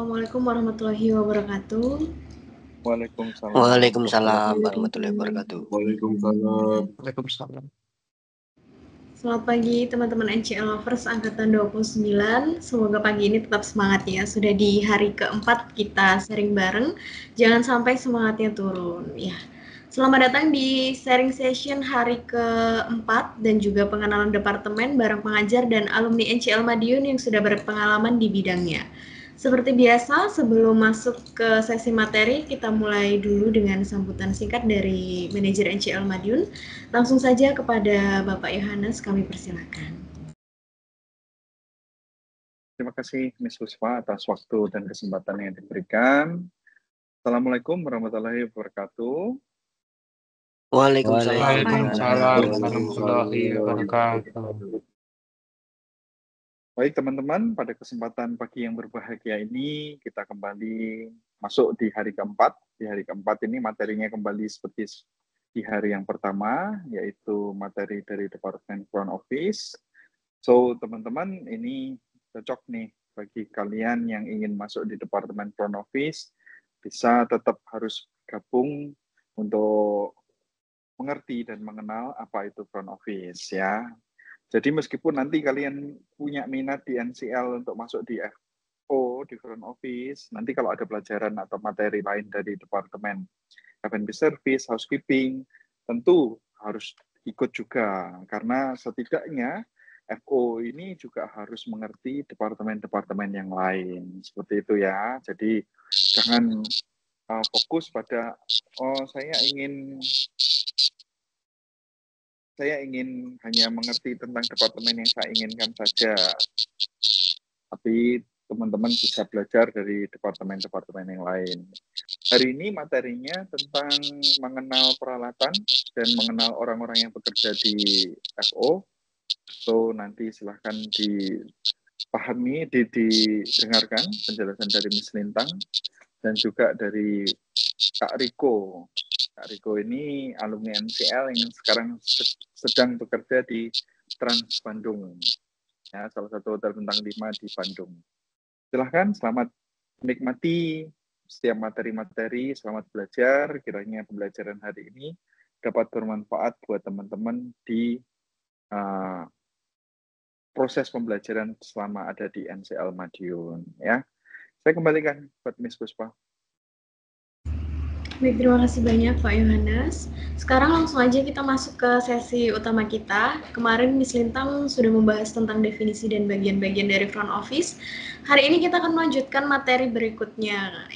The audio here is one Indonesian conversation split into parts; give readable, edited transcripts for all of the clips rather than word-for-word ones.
Assalamualaikum warahmatullahi wabarakatuh. Waalaikumsalam warahmatullahi wabarakatuh. Waalaikumsalam. Selamat pagi teman-teman NCL Lovers Angkatan 29. Semoga pagi ini tetap semangat ya. Sudah di hari keempat kita sharing bareng. Jangan sampai semangatnya turun ya. Selamat datang di sharing session hari keempat dan juga pengenalan departemen bareng pengajar dan alumni NCL Madiun yang sudah berpengalaman di bidangnya. Seperti biasa, sebelum masuk ke sesi materi, kita mulai dulu dengan sambutan singkat dari manajer NCL Madiun. Langsung saja kepada Bapak Yohanes, kami persilakan. Terima kasih Ms. Puspa atas waktu dan kesempatan yang diberikan. Assalamualaikum warahmatullahi wabarakatuh. Waalaikumsalam warahmatullahi wabarakatuh. Baik teman-teman, pada kesempatan pagi yang berbahagia ini kita kembali masuk di hari keempat. Di hari keempat ini materinya kembali seperti di hari yang pertama, yaitu materi dari Departemen Front Office. So teman-teman, ini cocok nih bagi kalian yang ingin masuk di Departemen Front Office, bisa tetap harus gabung untuk mengerti dan mengenal apa itu Front Office ya. Jadi meskipun nanti kalian punya minat di NCL untuk masuk di FO, di Front Office, nanti kalau ada pelajaran atau materi lain dari Departemen F&B Service, Housekeeping, tentu harus ikut juga. Karena setidaknya FO ini juga harus mengerti departemen-departemen yang lain. Seperti itu ya. Jadi jangan fokus pada, saya ingin hanya mengerti tentang departemen yang saya inginkan saja. Tapi teman-teman bisa belajar dari departemen-departemen yang lain. Hari ini materinya tentang mengenal peralatan dan mengenal orang-orang yang bekerja di FO. So nanti silahkan dipahami, didengarkan penjelasan dari Ms. Lintang dan juga dari Kak Riko. Kak Riko ini alumni NCL yang sekarang sedang bekerja di Trans Bandung, ya, salah satu hotel bintang 5 di Bandung. Silahkan, selamat menikmati setiap materi-materi, selamat belajar. Kiranya pembelajaran hari ini dapat bermanfaat buat teman-teman di proses pembelajaran selama ada di NCL Madiun. Ya, saya kembalikan buat Ms. Puspa. Baik, terima kasih banyak Pak Yohanes. Sekarang langsung aja kita masuk ke sesi utama kita. Kemarin Ms. Lintang sudah membahas tentang definisi dan bagian-bagian dari front office. Hari ini kita akan melanjutkan materi berikutnya.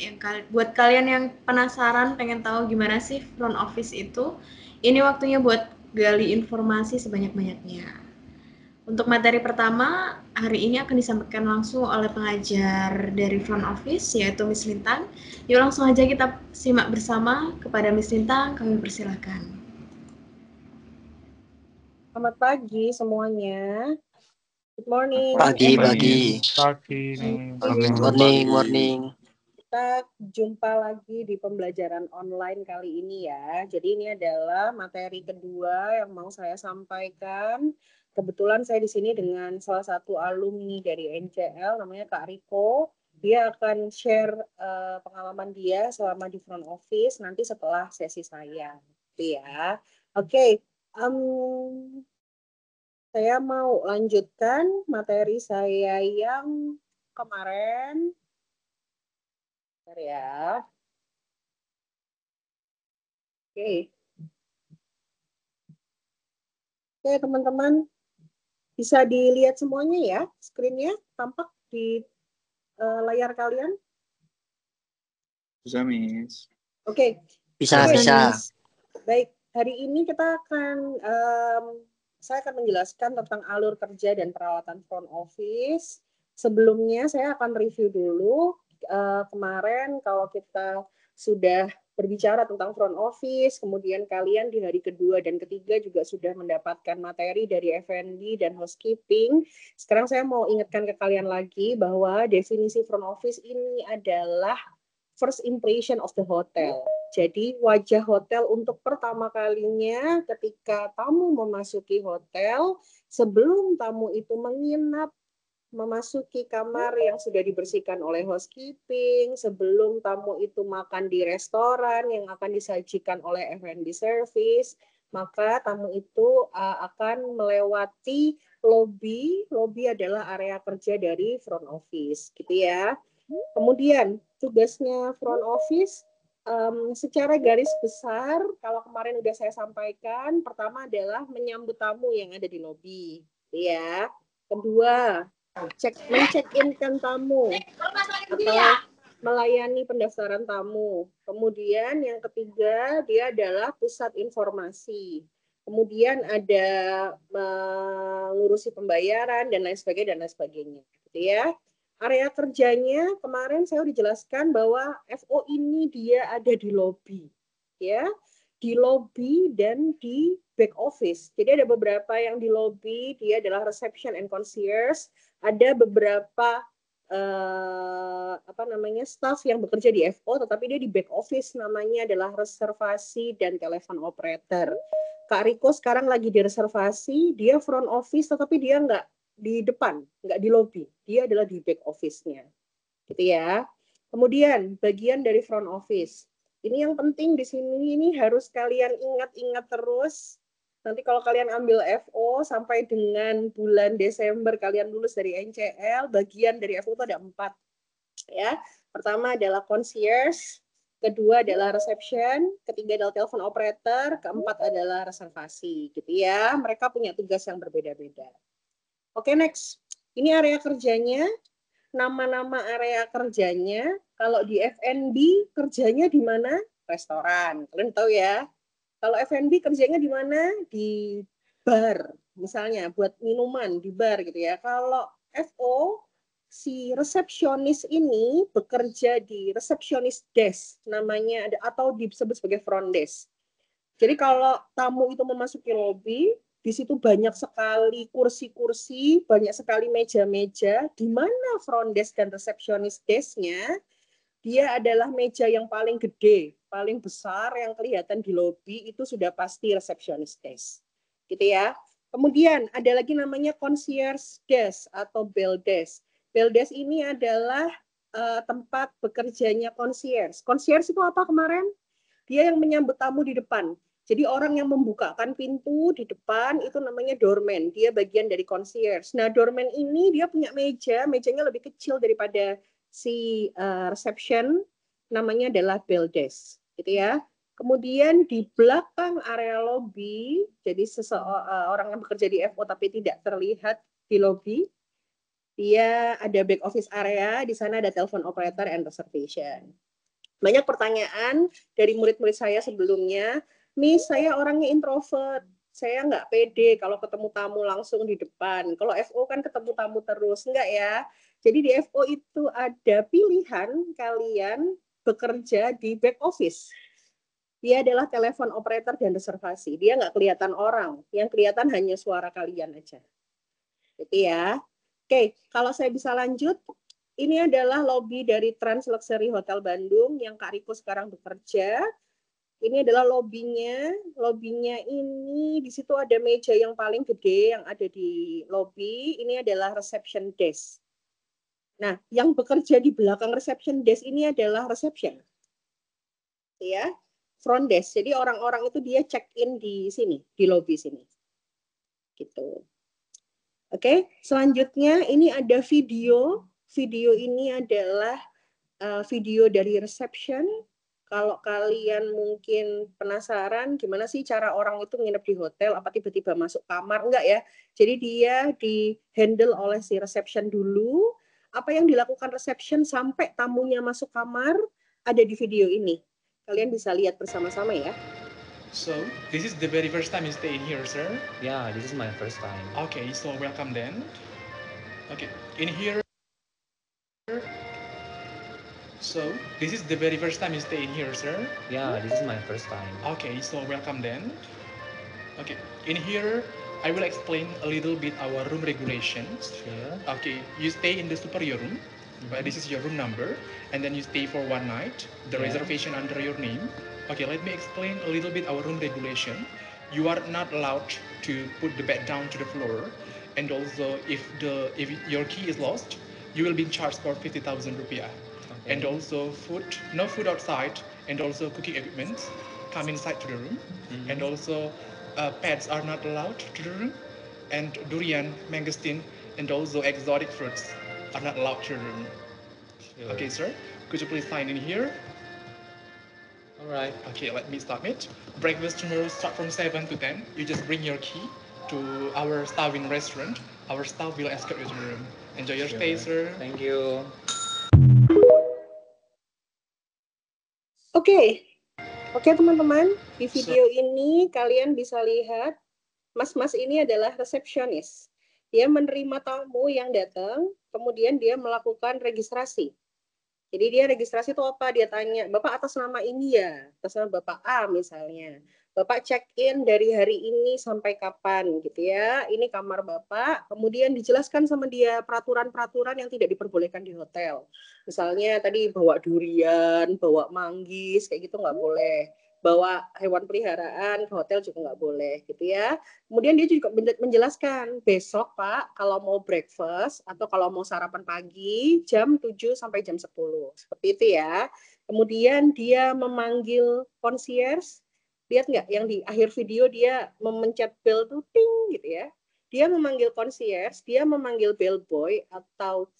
Buat kalian yang penasaran pengen tahu gimana sih front office itu, ini waktunya buat gali informasi sebanyak-banyaknya. Untuk materi pertama, hari ini akan disampaikan langsung oleh pengajar dari Front Office, yaitu Ms. Lintang. Yuk langsung aja kita simak bersama. Kepada Ms. Lintang, kami persilakan. Selamat pagi semuanya. Good morning. Pagi. Morning. Kita jumpa lagi di pembelajaran online kali ini ya. Jadi ini adalah materi kedua yang mau saya sampaikan. Kebetulan saya di sini dengan salah satu alumni dari NCL, namanya Kak Riko. Dia akan share pengalaman dia selama di front office nanti setelah sesi saya. Ya, oke. Saya mau lanjutkan materi saya yang kemarin. Bentar ya. Oke. Oke, teman-teman. Bisa dilihat semuanya ya, screen-nya tampak di layar kalian? Bisa, Miss. Oke. Bisa. Baik, hari ini kita akan, saya akan menjelaskan tentang alur kerja dan peralatan front office. Sebelumnya saya akan review dulu. Kemarin kalau kita sudah berbicara tentang front office, kemudian kalian di hari kedua dan ketiga juga sudah mendapatkan materi dari F&B dan housekeeping. Sekarang saya mau ingatkan ke kalian lagi bahwa definisi front office ini adalah first impression of the hotel. Jadi wajah hotel untuk pertama kalinya ketika tamu memasuki hotel, sebelum tamu itu menginap memasuki kamar yang sudah dibersihkan oleh housekeeping, sebelum tamu itu makan di restoran yang akan disajikan oleh F&B service, maka tamu itu akan melewati lobby. Lobby adalah area kerja dari front office, gitu ya. Kemudian tugasnya front office secara garis besar, kalau kemarin udah saya sampaikan, pertama adalah menyambut tamu yang ada di lobby, gitu ya. Kedua, men-check-in-kan tamu atau melayani pendaftaran tamu. Kemudian yang ketiga, dia adalah pusat informasi. Kemudian ada mengurusi pembayaran dan lain sebagainya, gitu ya. Area kerjanya kemarin saya udah jelaskan bahwa FO ini dia ada di lobby, ya, di lobby dan di back office. Jadi ada beberapa yang di lobby, dia adalah reception and concierge. Ada beberapa staff yang bekerja di FO, tetapi dia di back office, namanya adalah reservasi dan telepon operator. Kak Riko sekarang lagi di reservasi, dia front office, tetapi dia nggak di depan, nggak di lobby, dia adalah di back office-nya, gitu ya. Kemudian bagian dari front office, ini yang penting di sini, ini harus kalian ingat-ingat terus. Nanti kalau kalian ambil FO sampai dengan bulan Desember kalian lulus dari NCL, bagian dari FO itu ada 4, ya. Pertama adalah concierge, kedua adalah reception, ketiga adalah telepon operator, keempat adalah reservasi, gitu ya. Mereka punya tugas yang berbeda-beda. Oke, next. Ini area kerjanya. Nama-nama area kerjanya. Kalau di F&B kerjanya di mana? Restoran. Kalian tahu ya. Kalau F&B kerjanya di mana? Di bar. Misalnya buat minuman di bar gitu ya. Kalau FO, si resepsionis ini bekerja di receptionist desk. Namanya ada, atau disebut sebagai front desk. Jadi kalau tamu itu memasuki lobby, di situ banyak sekali kursi-kursi, banyak sekali meja-meja, di mana front desk dan receptionist desk-nya, dia adalah meja yang paling gede, paling besar yang kelihatan di lobby, itu sudah pasti receptionist desk. Gitu ya. Kemudian ada lagi namanya concierge desk atau bell desk. Bell desk ini adalah tempat bekerjanya concierge. Concierge itu apa kemarin? Dia yang menyambut tamu di depan. Jadi orang yang membukakan pintu di depan itu namanya doorman. Dia bagian dari concierge. Nah, doorman ini dia punya meja, mejanya lebih kecil daripada si reception, namanya adalah bell desk, gitu ya. Kemudian di belakang area lobby, jadi orang yang bekerja di FO tapi tidak terlihat di lobby, dia ada back office area, di sana ada telepon operator and reservation. Banyak pertanyaan dari murid-murid saya sebelumnya, Miss, saya orangnya introvert, saya nggak pede kalau ketemu tamu langsung di depan. Kalau FO kan ketemu tamu terus, enggak ya? Jadi di FO itu ada pilihan kalian bekerja di back office. Dia adalah telepon operator dan reservasi. Dia nggak kelihatan orang, yang kelihatan hanya suara kalian aja. Gitu ya. Oke, kalau saya bisa lanjut, ini adalah lobby dari Trans Luxury Hotel Bandung yang Kak Riko sekarang bekerja. Ini adalah lobbynya. Lobbynya ini di situ ada meja yang paling gede yang ada di lobby. Ini adalah reception desk. Nah, yang bekerja di belakang reception desk ini adalah reception. Ya, front desk. Jadi orang-orang itu dia check in di sini, di lobby sini. Gitu. Oke, selanjutnya ini ada video. Video ini adalah video dari reception. Kalau kalian mungkin penasaran gimana sih cara orang itu nginep di hotel, apa tiba-tiba masuk kamar, enggak ya. Jadi dia di-handle oleh si reception dulu. Apa yang dilakukan reception sampai tamunya masuk kamar ada di video ini. Kalian bisa lihat bersama-sama ya. So, this is the very first time you stay in here, sir? Yeah, this is my first time. Okay, so welcome then. Okay, in here. So, this is the very first time you stay in here, sir? Yeah, this is my first time. Okay, so welcome then. Okay, in here, I will explain a little bit our room regulations. Sure. Okay, you stay in the superior room. This is your room number, and then you stay for one night. The reservation under your name. Okay, let me explain a little bit our room regulation. You are not allowed to put the bed down to the floor, and also if your key is lost, you will be charged for 50,000 rupiah. Okay. And also no food outside, and also cooking equipment come inside to the room, and also pets are not allowed to the room, and durian, mangosteen, and also exotic fruits are not allowed to the room. Sure. Okay, sir, could you please sign in here? All right. Okay, let me start it. Breakfast tomorrow start from 7 to 10. You just bring your key to our staff in restaurant. Our staff will escort you to the room. Enjoy your stay, sir. Thank you. Oke, teman-teman, di video ini kalian bisa lihat mas-mas ini adalah resepsionis. Dia menerima tamu yang datang, kemudian dia melakukan registrasi. Jadi dia registrasi itu apa? Dia tanya, Bapak atas nama ini ya? Atas nama Bapak A misalnya. Bapak check-in dari hari ini sampai kapan gitu ya. Ini kamar Bapak. Kemudian dijelaskan sama dia peraturan-peraturan yang tidak diperbolehkan di hotel. Misalnya tadi bawa durian, bawa manggis, kayak gitu nggak boleh. Bawa hewan peliharaan ke hotel juga nggak boleh gitu ya. Kemudian dia juga menjelaskan besok Pak kalau mau breakfast atau kalau mau sarapan pagi jam 7 sampai jam 10 seperti itu ya. Kemudian dia memanggil concierge, lihat nggak yang di akhir video dia memencet bell tuh ting gitu ya. Dia memanggil concierge, dia memanggil bellboy atau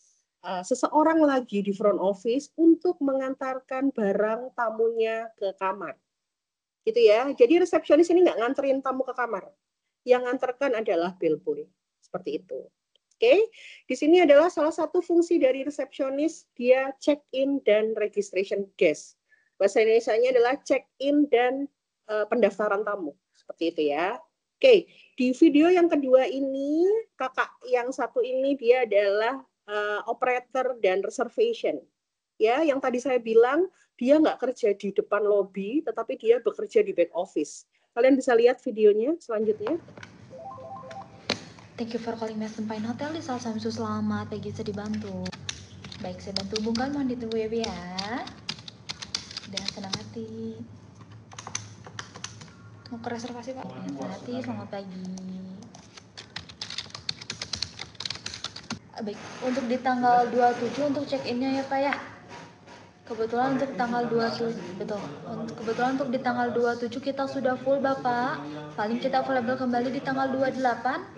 seseorang lagi di front office untuk mengantarkan barang tamunya ke kamar. Gitu ya. Jadi resepsionis ini nggak nganterin tamu ke kamar. Yang nganterkan adalah bellboy. Seperti itu. Oke. Di sini adalah salah satu fungsi dari resepsionis, dia check-in dan registration desk. Bahasa Indonesianya adalah check-in dan pendaftaran tamu. Seperti itu ya. Oke. Di video yang kedua ini, kakak yang satu ini dia adalah operator dan reservation. Ya, yang tadi saya bilang dia nggak kerja di depan lobby, tetapi dia bekerja di back office. Kalian bisa lihat videonya selanjutnya. Thank you for calling Mason Pine Hotel di Sal Samsu. Selamat pagi, bisa dibantu. Baik, saya bantu hubungkan, mohon ditunggu ya, Bi ya. Dengan senang hati. Mau ke reservasi, Pak? Dengan senang hati, selamat pagi. Baik, untuk di tanggal 27 untuk check-in-nya ya, Pak ya. Kebetulan untuk tanggal 27, betul. Kebetulan untuk di tanggal 27 kita sudah full Bapak. Paling kita available kembali di tanggal 28.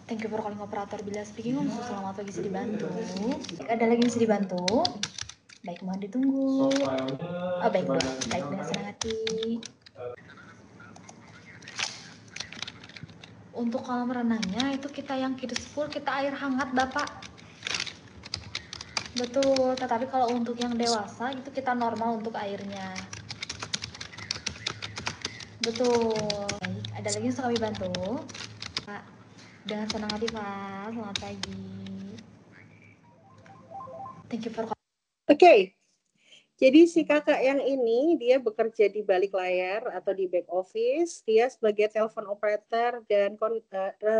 Thank you for calling operator Bila speaking. Selamat pagi, bisa dibantu. Ada lagi yang bisa dibantu? Baik, mohon ditunggu. Oh, baik, baik, dengan senang hati. Untuk kolam renangnya itu kita yang kids full, kita air hangat Bapak. Betul, tetapi kalau untuk yang dewasa itu kita normal untuk airnya. Betul. Baik, ada lagi yang bisa kami bantu? Pak, dengan senang hati Pak, selamat pagi. Thank you for calling. Oke. Jadi si kakak yang ini dia bekerja di balik layar atau di back office, dia sebagai telepon operator dan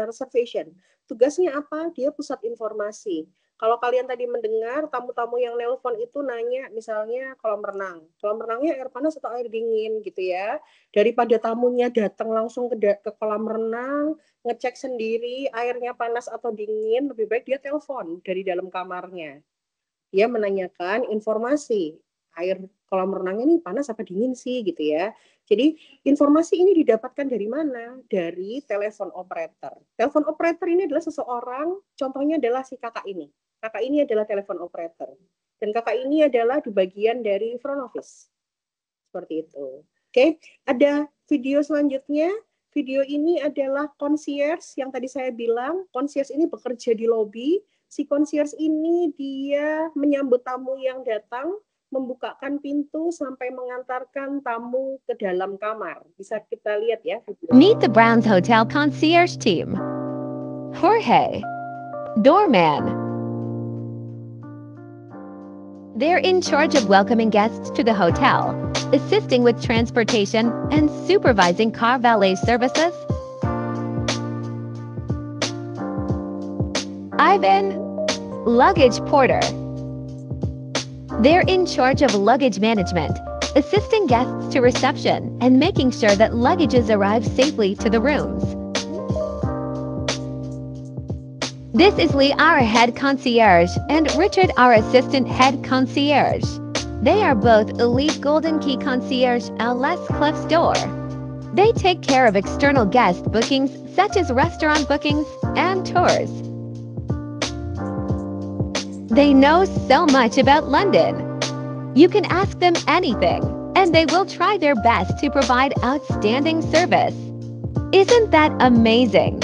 reservation. Tugasnya apa? Dia pusat informasi. Kalau kalian tadi mendengar tamu-tamu yang nelpon itu nanya misalnya kolam renang. Kolam renangnya air panas atau air dingin gitu ya. Daripada tamunya datang langsung ke kolam renang, ngecek sendiri airnya panas atau dingin, lebih baik dia telepon dari dalam kamarnya. Dia menanyakan informasi. Air kolam renangnya ini panas apa dingin sih gitu ya. Jadi informasi ini didapatkan dari mana? Dari telepon operator. Telepon operator ini adalah seseorang, contohnya adalah si kakak ini. Kakak ini adalah telepon operator. Dan kakak ini adalah di bagian dari front office. Seperti itu. Oke, ada video selanjutnya. Video ini adalah concierge yang tadi saya bilang. Concierge ini bekerja di lobby. Si concierge ini dia menyambut tamu yang datang, membukakan pintu sampai mengantarkan tamu ke dalam kamar. Bisa kita lihat ya. Meet the Browns Hotel concierge team. Jorge, doorman. They're in charge of welcoming guests to the hotel, assisting with transportation, and supervising car valet services. Ivan, luggage porter. They're in charge of luggage management, assisting guests to reception, and making sure that luggages arrive safely to the rooms. This is Lee, our head concierge, and Richard, our assistant head concierge. They are both elite Golden Key concierge at Les Cliffs Door. They take care of external guest bookings such as restaurant bookings and tours. They know so much about London. You can ask them anything, and they will try their best to provide outstanding service. Isn't that amazing?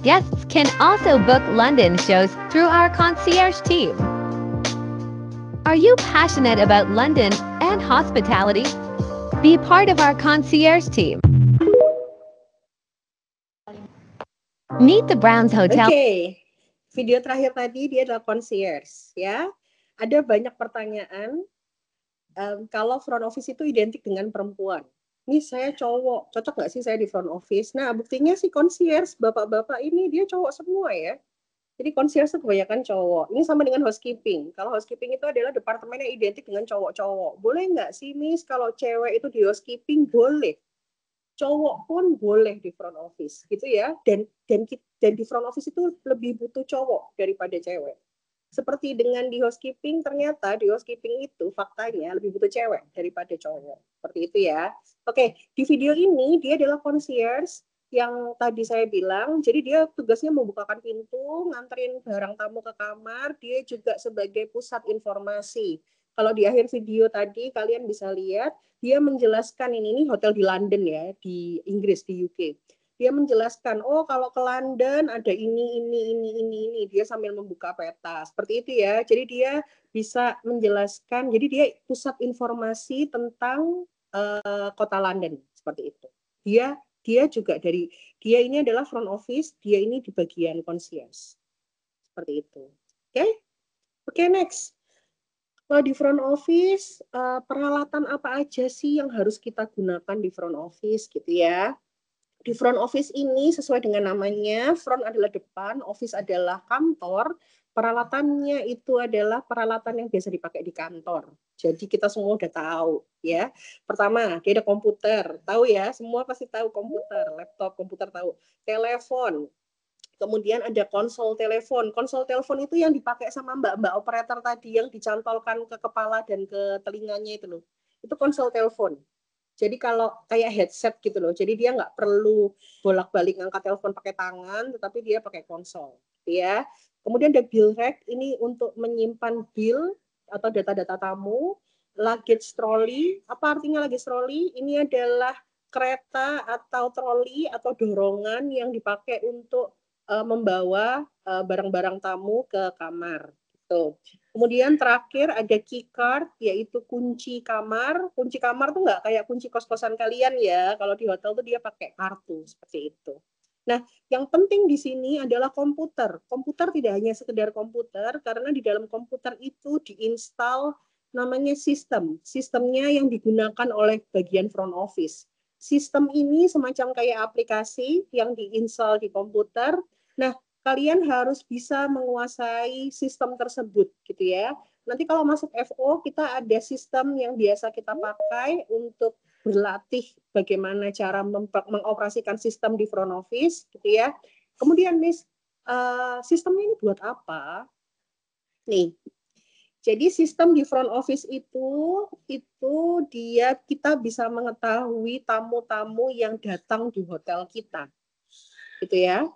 Guests can also book London shows through our concierge team. Are you passionate about London and hospitality? Be part of our concierge team. Meet the Browns Hotel. Oke, video terakhir tadi dia adalah concierge, ya. Ada banyak pertanyaan kalau front office itu identik dengan perempuan. Nih saya cowok, cocok nggak sih saya di front office? Nah, buktinya si concierge, bapak-bapak ini dia cowok semua ya. Jadi concierge itu kebanyakan cowok. Ini sama dengan housekeeping. Kalau housekeeping itu adalah departemen yang identik dengan cowok-cowok. Boleh nggak sih, Miss, kalau cewek itu di housekeeping? Boleh. Cowok pun boleh di front office, gitu ya. Dan di front office itu lebih butuh cowok daripada cewek. Seperti dengan di housekeeping, ternyata di housekeeping itu faktanya lebih butuh cewek daripada cowok. Seperti itu ya. Oke, di video ini dia adalah concierge yang tadi saya bilang, jadi dia tugasnya membukakan pintu, nganterin barang tamu ke kamar, dia juga sebagai pusat informasi. Kalau di akhir video tadi kalian bisa lihat, dia menjelaskan ini hotel di London ya, di Inggris, di UK. Dia menjelaskan, oh kalau ke London ada ini. Dia sambil membuka peta, seperti itu ya. Jadi dia bisa menjelaskan, jadi dia pusat informasi tentang kota London, seperti itu. Dia juga dia ini adalah front office, dia ini di bagian concierge. Seperti itu. Oke, next. Kalau di front office, peralatan apa aja sih yang harus kita gunakan di front office gitu ya. Di front office ini sesuai dengan namanya, front adalah depan, office adalah kantor, peralatannya itu adalah peralatan yang biasa dipakai di kantor. Jadi kita semua udah tahu ya. Pertama, dia ada komputer, tahu ya, semua pasti tahu komputer, laptop, komputer tahu. Telepon, kemudian ada konsol telepon. Konsol telepon itu yang dipakai sama mbak-mbak operator tadi yang dicantolkan ke kepala dan ke telinganya itu loh. Itu konsol telepon. Jadi kalau kayak headset gitu loh, jadi dia nggak perlu bolak-balik ngangkat telepon pakai tangan, tetapi dia pakai konsol, ya. Kemudian ada bill rack, ini untuk menyimpan bill atau data-data tamu. Luggage trolley, apa artinya luggage trolley? Ini adalah kereta atau troli atau dorongan yang dipakai untuk membawa barang-barang tamu ke kamar. Tuh. Kemudian terakhir ada key card, yaitu kunci kamar. Kunci kamar tuh nggak kayak kunci kos-kosan kalian ya. Kalau di hotel tuh dia pakai kartu seperti itu. Nah, yang penting di sini adalah komputer. Komputer tidak hanya sekedar komputer, karena di dalam komputer itu diinstal namanya sistem. Sistemnya yang digunakan oleh bagian front office. Sistem ini semacam kayak aplikasi yang diinstal di komputer. Nah, kalian harus bisa menguasai sistem tersebut gitu ya. Nanti kalau masuk FO kita ada sistem yang biasa kita pakai untuk berlatih bagaimana cara mengoperasikan sistem di front office gitu ya. Kemudian Miss, sistemnya ini buat apa? Nih. Jadi sistem di front office itu kita bisa mengetahui tamu-tamu yang datang di hotel kita. Gitu ya.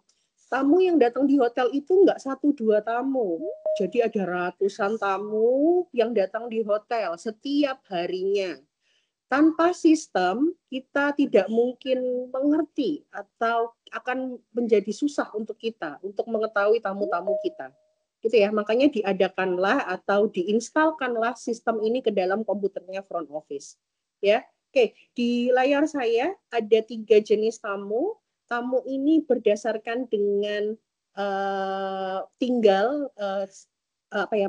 Tamu yang datang di hotel itu nggak 1-2 tamu. Jadi ada ratusan tamu yang datang di hotel setiap harinya. Tanpa sistem, kita tidak mungkin mengerti atau akan menjadi susah untuk kita untuk mengetahui tamu-tamu kita. Gitu ya, makanya diadakanlah atau diinstalkanlah sistem ini ke dalam komputernya front office. Ya, oke. Di layar saya ada 3 jenis tamu. Tamu ini berdasarkan dengan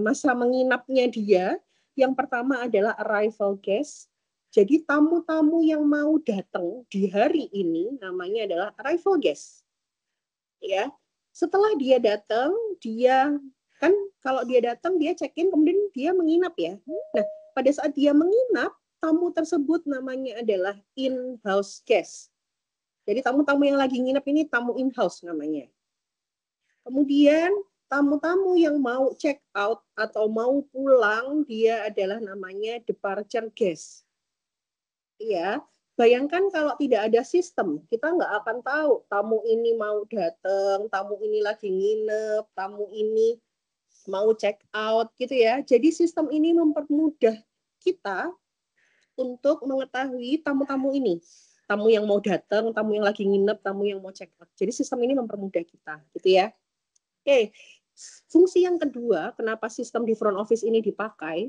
masa menginapnya dia. Yang pertama adalah arrival guest. Jadi tamu-tamu yang mau datang di hari ini namanya adalah arrival guest. Ya. Setelah dia datang, dia kan kalau dia datang dia check-in kemudian dia menginap ya. Nah, pada saat dia menginap, tamu tersebut namanya adalah in-house guest. Jadi tamu-tamu yang lagi nginep ini tamu in-house namanya. Kemudian tamu-tamu yang mau check out atau mau pulang, dia adalah namanya departure guest. Iya, bayangkan kalau tidak ada sistem, kita nggak akan tahu tamu ini mau datang, tamu ini lagi nginep, tamu ini mau check out gitu ya. Jadi sistem ini mempermudah kita untuk mengetahui tamu-tamu ini. Tamu yang mau datang, tamu yang lagi nginep, tamu yang mau check out. Jadi sistem ini mempermudah kita gitu ya. Oke, fungsi yang kedua, kenapa sistem di front office ini dipakai,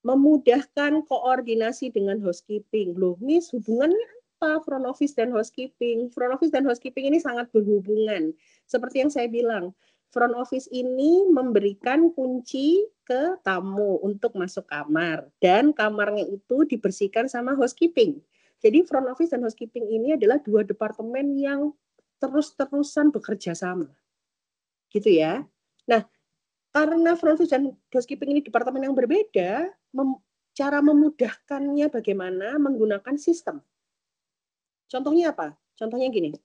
memudahkan koordinasi dengan housekeeping. Loh, Miss, hubungannya apa front office dan housekeeping? Front office dan housekeeping ini sangat berhubungan. Seperti yang saya bilang, front office ini memberikan kunci ke tamu untuk masuk kamar. Dan kamarnya itu dibersihkan sama housekeeping. Jadi front office dan housekeeping ini adalah dua departemen yang terus-terusan bekerja sama. Gitu ya. Nah, karena front office dan housekeeping ini departemen yang berbeda, cara memudahkannya bagaimana menggunakan sistem. Contohnya apa? Contohnya gini.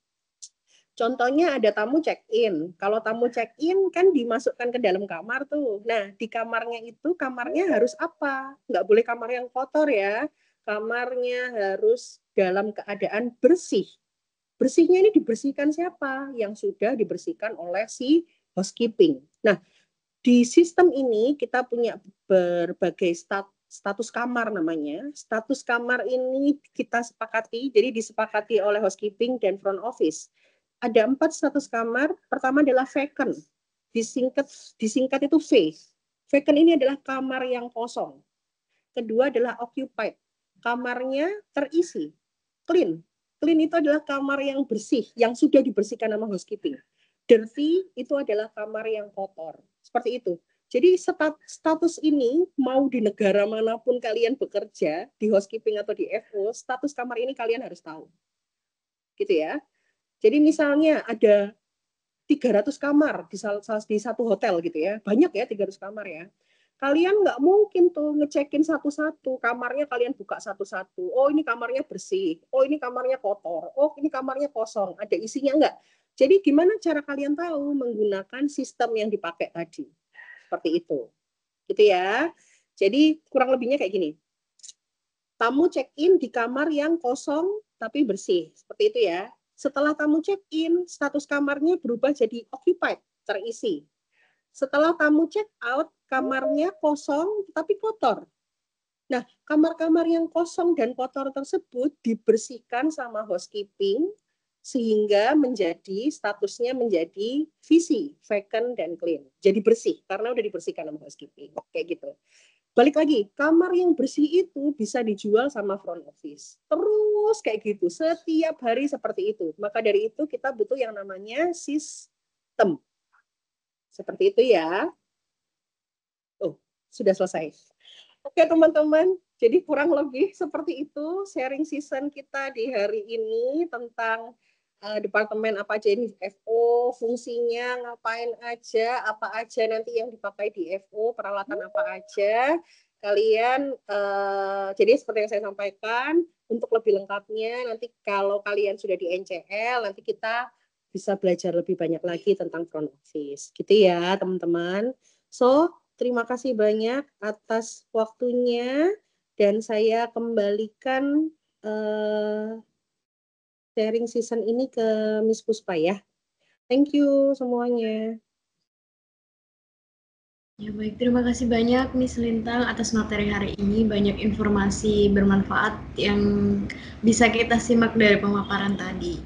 Contohnya ada tamu check-in. Kalau tamu check-in kan dimasukkan ke dalam kamar tuh. Nah, di kamarnya itu, kamarnya harus apa? Nggak boleh kamar yang kotor ya. Kamarnya harus dalam keadaan bersih. Bersihnya ini dibersihkan siapa? Yang sudah dibersihkan oleh si housekeeping. Nah, di sistem ini kita punya berbagai status kamar namanya. Status kamar ini kita sepakati, jadi disepakati oleh housekeeping dan front office. Ada 4 status kamar. Pertama adalah vacant. Disingkat itu V. Vacant ini adalah kamar yang kosong. Kedua adalah occupied. Kamarnya terisi. Clean. Clean itu adalah kamar yang bersih, yang sudah dibersihkan sama housekeeping. Dirty itu adalah kamar yang kotor. Seperti itu. Jadi status ini mau di negara manapun kalian bekerja, di housekeeping atau di FO, status kamar ini kalian harus tahu. Gitu ya. Jadi misalnya ada 300 kamar di satu hotel gitu ya. Banyak ya 300 kamar ya. Kalian nggak mungkin tuh ngecekin satu-satu, kamarnya kalian buka satu-satu. Oh ini kamarnya bersih, oh ini kamarnya kotor, oh ini kamarnya kosong, ada isinya nggak? Jadi gimana cara kalian tahu menggunakan sistem yang dipakai tadi? Seperti itu. Gitu ya. Jadi kurang lebihnya kayak gini. Tamu check-in di kamar yang kosong tapi bersih. Seperti itu ya. Setelah tamu check-in, status kamarnya berubah jadi occupied, terisi. Setelah tamu check out, kamarnya kosong tapi kotor. Nah, kamar-kamar yang kosong dan kotor tersebut dibersihkan sama housekeeping sehingga menjadi statusnya menjadi VC, vacant dan clean. Jadi bersih karena udah dibersihkan sama housekeeping. Kayak gitu. Balik lagi, kamar yang bersih itu bisa dijual sama front office. Terus kayak gitu, setiap hari seperti itu. Maka dari itu kita butuh yang namanya sistem. Seperti itu ya. Oh, sudah selesai. Oke teman-teman, jadi kurang lebih seperti itu sharing season kita di hari ini tentang departemen apa aja ini FO, fungsinya ngapain aja, apa aja nanti yang dipakai di FO, peralatan apa aja. Kalian, jadi seperti yang saya sampaikan, untuk lebih lengkapnya nanti kalau kalian sudah di NCL, nanti kita bisa belajar lebih banyak lagi tentang front office. Gitu ya, teman-teman. So, terima kasih banyak atas waktunya dan saya kembalikan sharing season ini ke Miss Puspa ya. Thank you semuanya. Ya baik, terima kasih banyak Miss Lintang atas materi hari ini. Banyak informasi bermanfaat yang bisa kita simak dari pemaparan tadi.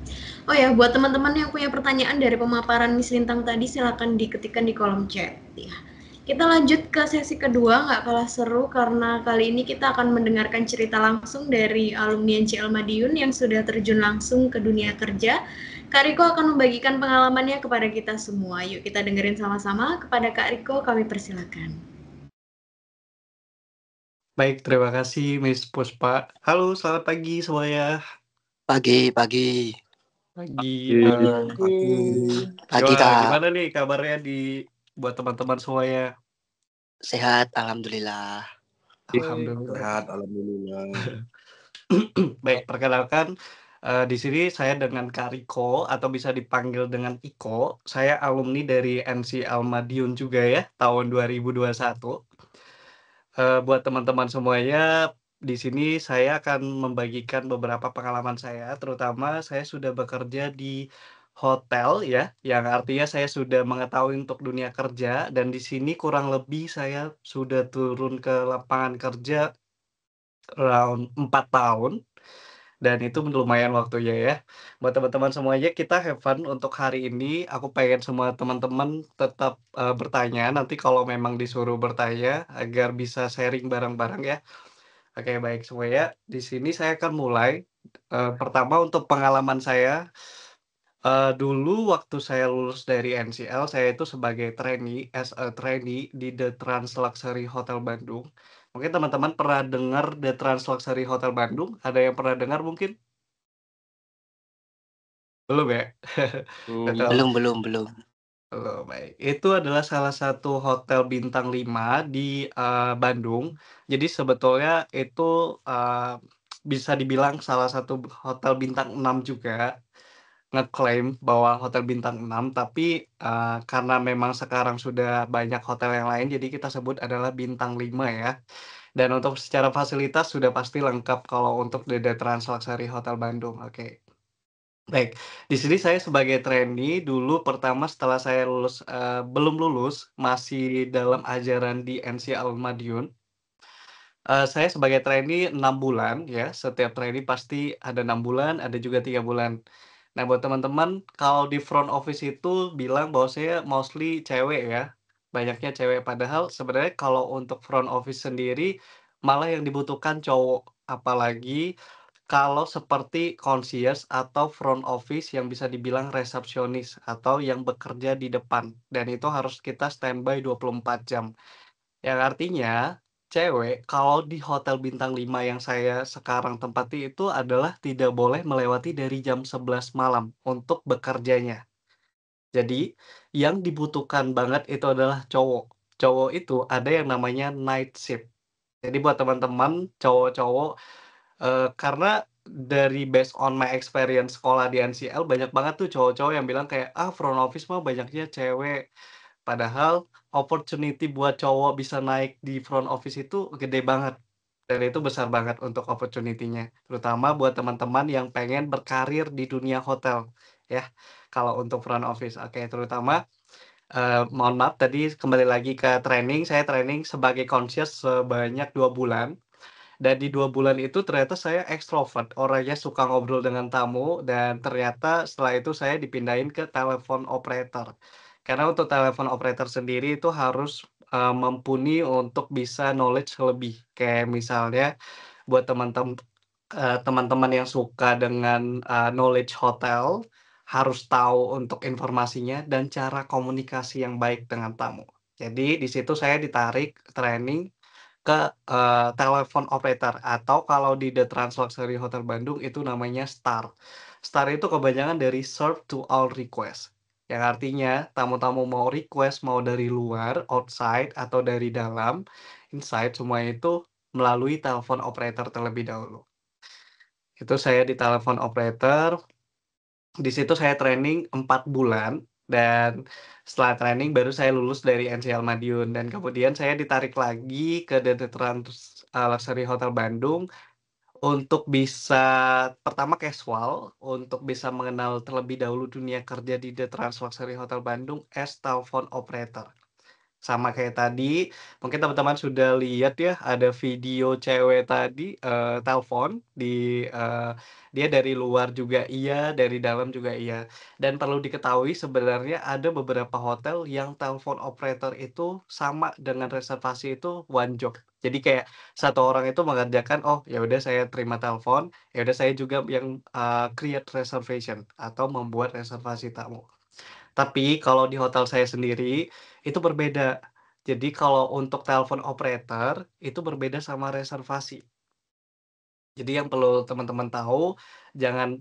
Oh ya, buat teman-teman yang punya pertanyaan dari pemaparan Miss Lintang tadi, silakan diketikkan di kolom chat. Ya. Kita lanjut ke sesi kedua, nggak kalah seru karena kali ini kita akan mendengarkan cerita langsung dari alumni NCL Madiun yang sudah terjun langsung ke dunia kerja. Kak Riko akan membagikan pengalamannya kepada kita semua. Yuk kita dengerin sama-sama. Kepada Kak Riko kami persilakan. Baik, terima kasih Miss Puspa. Halo, selamat pagi semuanya. Pagi. Pagi. Pagi, Kak. Gimana nih kabarnya buat teman-teman semuanya? Sehat, alhamdulillah. Alhamdulillah. Sehat, alhamdulillah. Baik, perkenalkan Di sini saya dengan Kak Riko atau bisa dipanggil dengan Iko. Saya alumni dari NCL Madiun juga ya, tahun 2021. Buat teman-teman semuanya, di sini saya akan membagikan beberapa pengalaman saya, terutama saya sudah bekerja di hotel ya, yang artinya saya sudah mengetahui untuk dunia kerja dan di sini kurang lebih saya sudah turun ke lapangan kerja around 4 tahun. Dan itu lumayan waktunya ya. Buat teman-teman semuanya, kita have fun untuk hari ini. Aku pengen semua teman-teman tetap bertanya. Nanti kalau memang disuruh bertanya, agar bisa sharing bareng-bareng ya. Oke, baik semuanya. Di sini saya akan mulai. Pertama untuk pengalaman saya, dulu waktu saya lulus dari NCL, saya itu sebagai trainee, as a trainee di The Trans Luxury Hotel Bandung. Mungkin teman-teman pernah dengar The Trans Luxury Hotel Bandung? Ada yang pernah dengar mungkin? Belum ya? Betul. Belum. Belum, baik. Itu adalah salah satu hotel bintang 5 di, Bandung. Jadi sebetulnya itu, bisa dibilang salah satu hotel bintang 6 juga, ngeklaim bahwa hotel bintang 6, tapi, karena memang sekarang sudah banyak hotel yang lain, jadi kita sebut adalah bintang 5 ya. Dan untuk secara fasilitas sudah pasti lengkap kalau untuk The Trans Luxury Hotel Bandung, oke. Baik, di sini saya sebagai trainee dulu pertama setelah saya lulus, belum lulus, masih dalam ajaran di NCL Madiun. Saya sebagai trainee 6 bulan ya, setiap trainee pasti ada 6 bulan, ada juga 3 bulan. Nah, buat teman-teman, kalau di front office itu bilang bahwa saya mostly cewek ya, banyaknya cewek. Padahal sebenarnya kalau untuk front office sendiri, malah yang dibutuhkan cowok. Apalagi kalau seperti concierge atau front office yang bisa dibilang resepsionis atau yang bekerja di depan, dan itu harus kita standby 24 jam. Yang artinya, cewek kalau di hotel bintang 5 yang saya sekarang tempati itu adalah tidak boleh melewati dari jam 11 malam untuk bekerjanya. Jadi, yang dibutuhkan banget itu adalah cowok. Cowok itu ada yang namanya night shift. Jadi buat teman-teman cowok-cowok, karena dari based on my experience sekolah di NCL banyak banget tuh cowok-cowok yang bilang kayak, "Ah, front office mah banyaknya cewek." Padahal opportunity buat cowok bisa naik di front office itu gede banget, dan itu besar banget untuk opportunity-nya, terutama buat teman-teman yang pengen berkarir di dunia hotel, ya, kalau untuk front office. Oke, terutama, mohon maaf tadi kembali lagi ke training, saya training sebagai concierge sebanyak 2 bulan, dan di 2 bulan itu ternyata saya ekstrovert, orangnya suka ngobrol dengan tamu, dan ternyata setelah itu saya dipindahin ke telepon operator. Karena untuk telepon operator sendiri itu harus, mumpuni untuk bisa knowledge lebih. Kayak misalnya buat teman-teman yang suka dengan, knowledge hotel, harus tahu untuk informasinya dan cara komunikasi yang baik dengan tamu. Jadi di situ saya ditarik training ke, telepon operator atau kalau di The Trans Luxury Hotel Bandung itu namanya STAR. STAR itu kepanjangan dari Serve to All Request, yang artinya tamu-tamu mau request mau dari luar, outside, atau dari dalam, inside, semua itu melalui telepon operator terlebih dahulu. Itu saya di telepon operator, di situ saya training 4 bulan dan setelah training baru saya lulus dari NCL Madiun dan kemudian saya ditarik lagi ke The Trans Luxury Hotel Bandung untuk bisa pertama casual, untuk bisa mengenal terlebih dahulu dunia kerja di The Trans Luxury Hotel Bandung as telepon operator. Sama kayak tadi, mungkin teman-teman sudah lihat ya, ada video cewek tadi, telepon dia dari luar juga iya, dari dalam juga iya. Dan perlu diketahui sebenarnya ada beberapa hotel yang telepon operator itu sama dengan reservasi itu one job. Jadi kayak satu orang itu mengerjakan, "Oh, ya udah saya terima telepon, ya udah saya juga yang, create reservation atau membuat reservasi tamu." Tapi kalau di hotel saya sendiri, itu berbeda. Jadi kalau untuk telepon operator, itu berbeda sama reservasi. Jadi yang perlu teman-teman tahu, jangan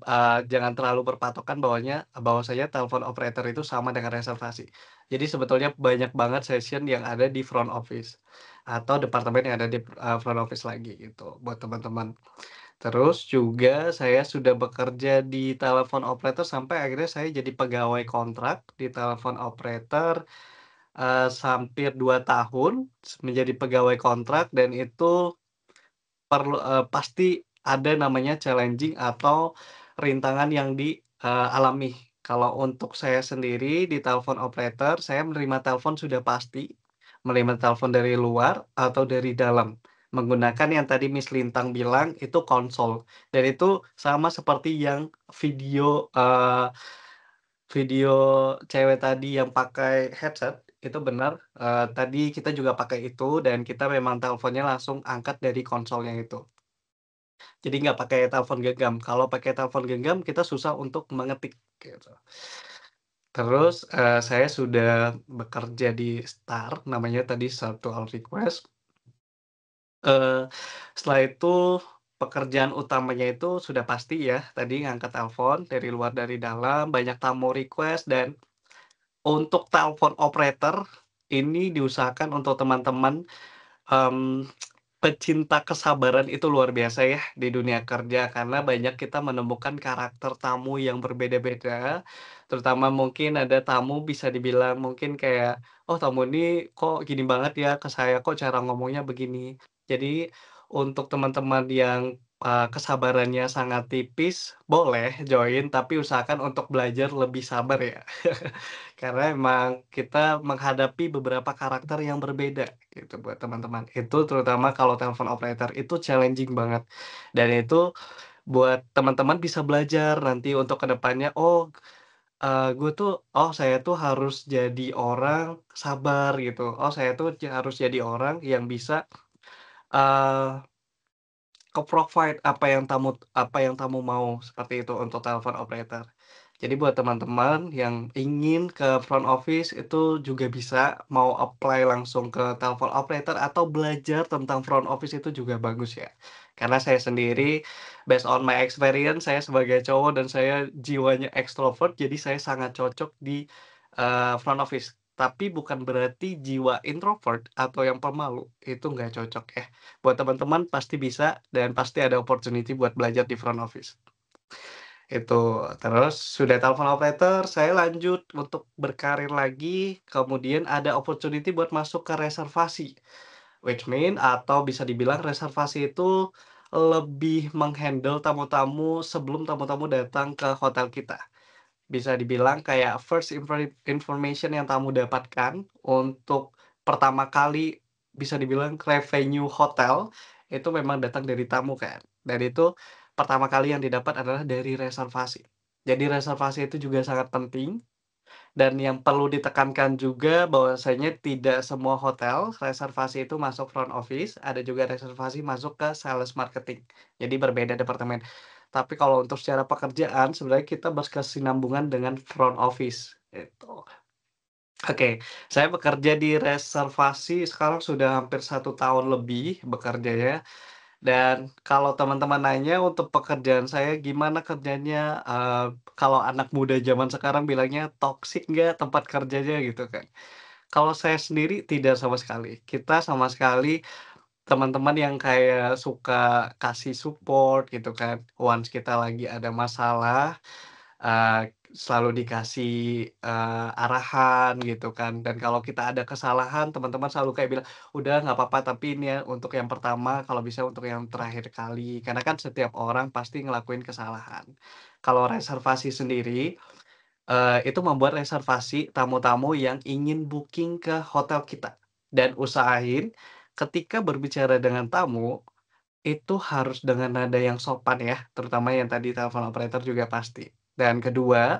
terlalu berpatokan bahwasanya telepon operator itu sama dengan reservasi. Jadi sebetulnya banyak banget session yang ada di front office, atau departemen yang ada di, front office lagi gitu, buat teman-teman. Terus juga saya sudah bekerja di telepon operator sampai akhirnya saya jadi pegawai kontrak di telepon operator, hampir 2 tahun menjadi pegawai kontrak dan itu pasti ada namanya challenging atau rintangan yang alami. Kalau untuk saya sendiri di telepon operator, saya menerima telepon sudah pasti, menerima telepon dari luar atau dari dalam. Menggunakan yang tadi Miss Lintang bilang itu konsol. Dan itu sama seperti yang video cewek tadi yang pakai headset, itu benar, tadi kita juga pakai itu dan kita memang teleponnya langsung angkat dari konsolnya itu. Jadi nggak pakai telepon genggam. Kalau pakai telepon genggam kita susah untuk mengetik gitu. Terus, saya sudah bekerja di Star, namanya tadi Virtual Request. Setelah itu pekerjaan utamanya itu sudah pasti ya, tadi ngangkat telepon dari luar dari dalam, banyak tamu request dan untuk telepon operator ini diusahakan untuk teman-teman, mmm, pecinta kesabaran itu luar biasa ya di dunia kerja, karena banyak kita menemukan karakter tamu yang berbeda-beda, terutama mungkin ada tamu bisa dibilang mungkin kayak, "Oh tamu ini kok gini banget ya ke saya, kok cara ngomongnya begini." Jadi untuk teman-teman yang, kesabarannya sangat tipis, boleh join, tapi usahakan untuk belajar lebih sabar ya. Karena emang kita menghadapi beberapa karakter yang berbeda gitu buat teman-teman. Itu terutama kalau telepon operator itu challenging banget. Dan itu buat teman-teman bisa belajar nanti untuk ke depannya, "Oh, saya tuh harus jadi orang sabar," gitu. "Oh, saya tuh harus jadi orang yang bisa, eee" ke-provide apa yang tamu mau, seperti itu untuk telepon operator. Jadi buat teman-teman yang ingin ke front office itu juga bisa, mau apply langsung ke telepon operator atau belajar tentang front office itu juga bagus ya. Karena saya sendiri, based on my experience, saya sebagai cowok dan saya jiwanya ekstrovert, jadi saya sangat cocok di, front office. Tapi bukan berarti jiwa introvert atau yang pemalu, itu nggak cocok ya. Buat teman-teman pasti bisa dan pasti ada opportunity buat belajar di front office. Itu, terus sudah telepon operator, saya lanjut untuk berkarir lagi, kemudian ada opportunity buat masuk ke reservasi. Which mean atau bisa dibilang reservasi itu lebih meng-handle tamu-tamu sebelum tamu-tamu datang ke hotel kita. Bisa dibilang kayak first information yang tamu dapatkan untuk pertama kali bisa dibilang revenue hotel, itu memang datang dari tamu kan. Dan itu pertama kali yang didapat adalah dari reservasi. Jadi reservasi itu juga sangat penting dan yang perlu ditekankan juga bahwasanya tidak semua hotel reservasi itu masuk front office, ada juga reservasi masuk ke sales marketing. Jadi berbeda departemen. Tapi kalau untuk secara pekerjaan sebenarnya kita berkesinambungan dengan front office, gitu. Oke, saya bekerja di reservasi sekarang sudah hampir 1 tahun lebih bekerjanya. Dan kalau teman-teman nanya untuk pekerjaan saya gimana kerjanya, kalau anak muda zaman sekarang bilangnya toksik nggak tempat kerjanya gitu kan. Kalau saya sendiri tidak sama sekali. Kita sama sekali teman-teman yang kayak suka kasih support gitu kan. Once kita lagi ada masalah, selalu dikasih, arahan gitu kan. Dan kalau kita ada kesalahan teman-teman selalu kayak bilang, "Udah nggak apa-apa tapi ini ya untuk yang pertama, kalau bisa untuk yang terakhir kali." Karena kan setiap orang pasti ngelakuin kesalahan. Kalau reservasi sendiri, itu membuat reservasi tamu-tamu yang ingin booking ke hotel kita. Dan usahain ketika berbicara dengan tamu, itu harus dengan nada yang sopan ya, terutama yang tadi telepon operator juga pasti. Dan kedua,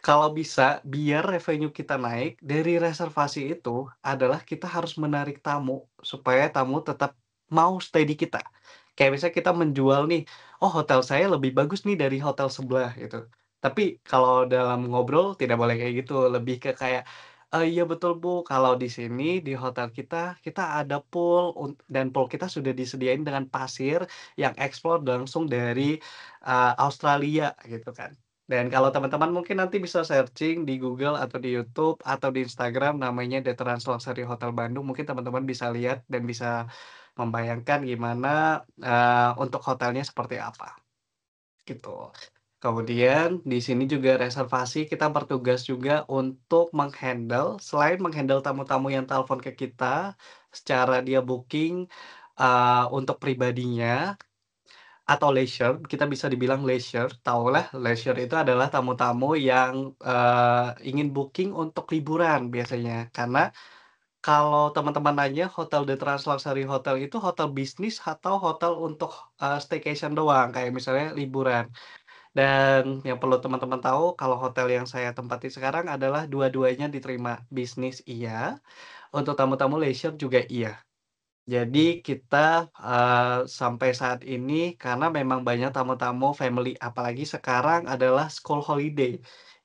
kalau bisa biar revenue kita naik, dari reservasi itu adalah kita harus menarik tamu, supaya tamu tetap mau stay di kita. Kayak misalnya kita menjual nih, "Oh hotel saya lebih bagus nih dari hotel sebelah," gitu. Tapi kalau dalam ngobrol tidak boleh kayak gitu, lebih ke kayak, "Iya betul Bu, kalau di sini di hotel kita, kita ada pool dan pool kita sudah disediain dengan pasir yang explore langsung dari, Australia," gitu kan. Dan kalau teman-teman mungkin nanti bisa searching di Google atau di YouTube atau di Instagram namanya The Trans Luxury Hotel Bandung. Mungkin teman-teman bisa lihat dan bisa membayangkan gimana untuk hotelnya seperti apa gitu. Kemudian di sini juga reservasi kita bertugas juga untuk selain menghandle tamu-tamu yang telepon ke kita secara dia booking untuk pribadinya atau leisure, kita bisa dibilang leisure. Tahulah leisure itu adalah tamu-tamu yang ingin booking untuk liburan biasanya. Karena kalau teman-teman nanya hotel The Trans Luxury Hotel itu hotel bisnis atau hotel untuk staycation doang, kayak misalnya liburan. Dan yang perlu teman-teman tahu kalau hotel yang saya tempati sekarang adalah dua-duanya diterima, bisnis iya, untuk tamu-tamu leisure juga iya. Jadi kita sampai saat ini karena memang banyak tamu-tamu family, apalagi sekarang adalah school holiday,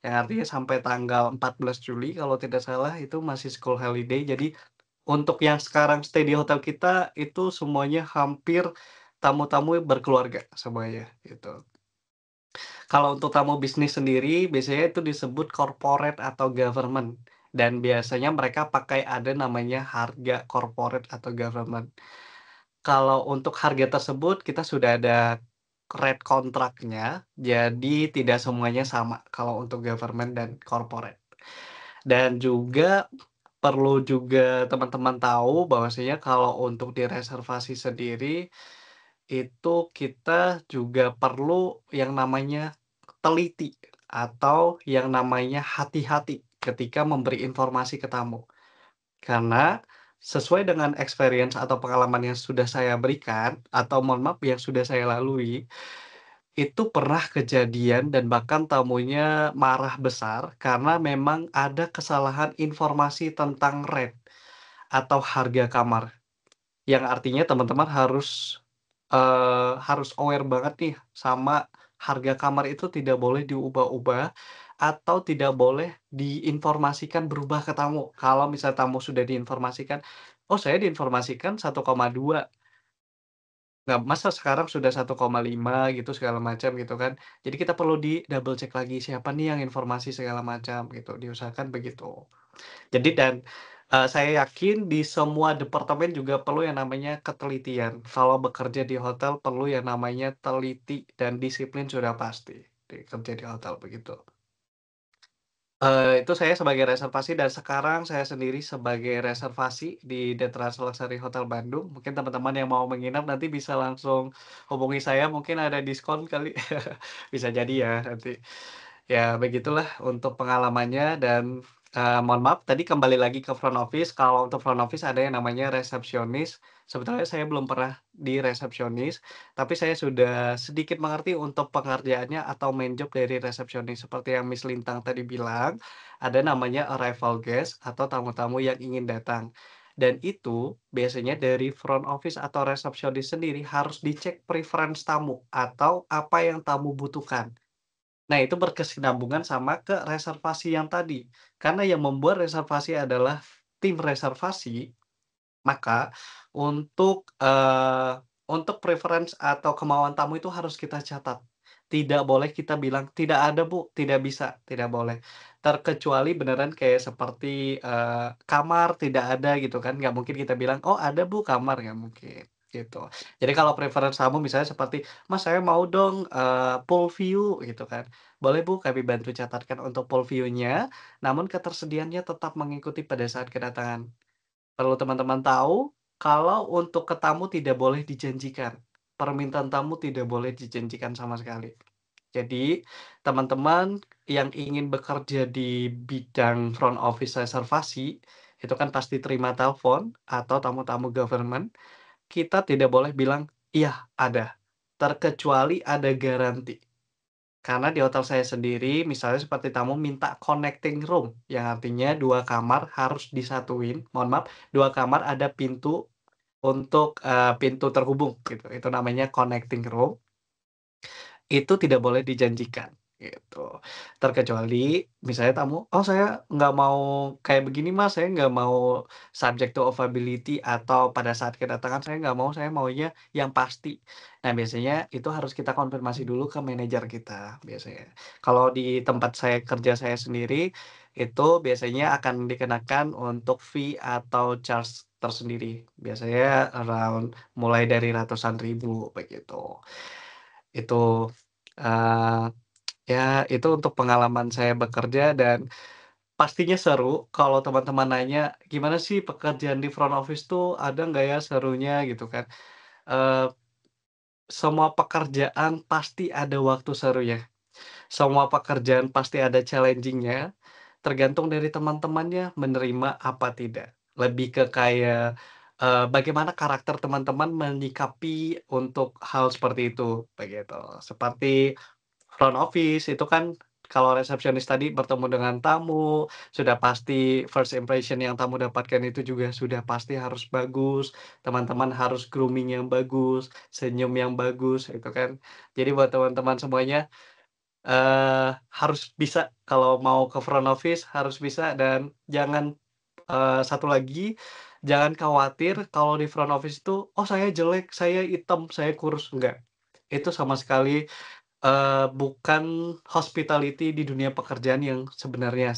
yang artinya sampai tanggal 14 Juli kalau tidak salah itu masih school holiday. Jadi untuk yang sekarang stay di hotel kita itu semuanya hampir tamu-tamu berkeluarga semuanya gitu. Kalau untuk tamu bisnis sendiri, biasanya itu disebut corporate atau government. Dan biasanya mereka pakai ada namanya harga corporate atau government. Kalau untuk harga tersebut, kita sudah ada rate kontraknya, jadi tidak semuanya sama kalau untuk government dan corporate. Dan juga perlu juga teman-teman tahu bahwasanya kalau untuk di reservasi sendiri, itu kita juga perlu yang namanya teliti atau yang namanya hati-hati ketika memberi informasi ke tamu. Karena sesuai dengan experience atau pengalaman yang sudah saya berikan atau mohon maaf yang sudah saya lalui, itu pernah kejadian dan bahkan tamunya marah besar karena memang ada kesalahan informasi tentang rate atau harga kamar. Yang artinya teman-teman harus aware banget nih sama harga kamar itu tidak boleh diubah-ubah atau tidak boleh diinformasikan berubah ke tamu. Kalau misal tamu sudah diinformasikan, "Oh saya diinformasikan 1,2, nggak masa sekarang sudah 1,5," gitu segala macam gitu kan. Jadi kita perlu di double check lagi siapa nih yang informasi segala macam gitu, diusahakan begitu. Jadi dan saya yakin di semua departemen juga perlu yang namanya ketelitian. Kalau bekerja di hotel perlu yang namanya teliti dan disiplin sudah pasti, kerja di hotel begitu. Itu saya sebagai reservasi dan sekarang saya sendiri sebagai reservasi di The Trans Luxury Hotel Bandung. Mungkin teman-teman yang mau menginap nanti bisa langsung hubungi saya, mungkin ada diskon kali. Bisa jadi ya nanti. Ya begitulah untuk pengalamannya dan, mohon maaf tadi kembali lagi ke front office, kalau untuk front office ada yang namanya resepsionis. Sebetulnya saya belum pernah di resepsionis, tapi saya sudah sedikit mengerti untuk pengerjaannya atau main job dari resepsionis. Seperti yang Miss Lintang tadi bilang, ada namanya arrival guest atau tamu-tamu yang ingin datang. Dan itu biasanya dari front office atau resepsionis sendiri harus dicek preference tamu atau apa yang tamu butuhkan. Nah, itu berkesinambungan sama ke reservasi yang tadi. Karena yang membuat reservasi adalah tim reservasi, maka untuk preference atau kemauan tamu itu harus kita catat. Tidak boleh kita bilang, "Tidak ada Bu, tidak bisa," tidak boleh. Terkecuali beneran kayak seperti, kamar tidak ada gitu kan, nggak mungkin kita bilang, "Oh ada Bu kamar," nggak mungkin, gitu. Jadi kalau preference tamu misalnya seperti, "Mas saya mau dong, pool view," gitu kan. "Boleh Bu, kami bantu catatkan untuk pool view-nya, namun ketersediaannya tetap mengikuti pada saat kedatangan." Perlu teman-teman tahu, kalau untuk ke tamu tidak boleh dijanjikan. Permintaan tamu tidak boleh dijanjikan sama sekali. Jadi, teman-teman yang ingin bekerja di bidang front office reservasi, itu kan pasti terima telepon atau tamu-tamu government, kita tidak boleh bilang, "Iya, ada." Terkecuali ada garansi. Karena di hotel saya sendiri, misalnya seperti tamu minta connecting room, yang artinya 2 kamar harus disatuin, mohon maaf, 2 kamar ada pintu untuk, pintu terhubung gitu, itu namanya connecting room, itu tidak boleh dijanjikan, gitu. Terkecuali misalnya tamu, "Oh saya nggak mau kayak begini Mas, saya nggak mau subject to availability atau pada saat kedatangan saya nggak mau, saya maunya yang pasti." Nah biasanya itu harus kita konfirmasi dulu ke manajer kita biasanya. Kalau di tempat saya kerja saya sendiri, itu biasanya akan dikenakan untuk fee atau charge tersendiri. Biasanya mulai dari ratusan ribu begitu. Itu, eee, ya itu untuk pengalaman saya bekerja dan pastinya seru kalau teman-teman nanya, "Gimana sih pekerjaan di front office tuh ada nggak ya serunya?" Gitu kan. Eee, Semua pekerjaan pasti ada waktu serunya. Semua pekerjaan pasti ada challenging-nya, tergantung dari teman-temannya menerima apa tidak. Lebih ke kayak, bagaimana karakter teman-teman menyikapi untuk hal seperti itu, begitu. Seperti front office itu kan kalau resepsionis tadi bertemu dengan tamu, sudah pasti first impression yang tamu dapatkan itu juga sudah pasti harus bagus, teman-teman harus grooming yang bagus, senyum yang bagus, itu kan. Jadi buat teman-teman semuanya, harus bisa kalau mau ke front office harus bisa dan jangan, satu lagi, jangan khawatir kalau di front office itu, "Oh saya jelek, saya hitam, saya kurus." Enggak, itu sama sekali bukan hospitality di dunia pekerjaan yang sebenarnya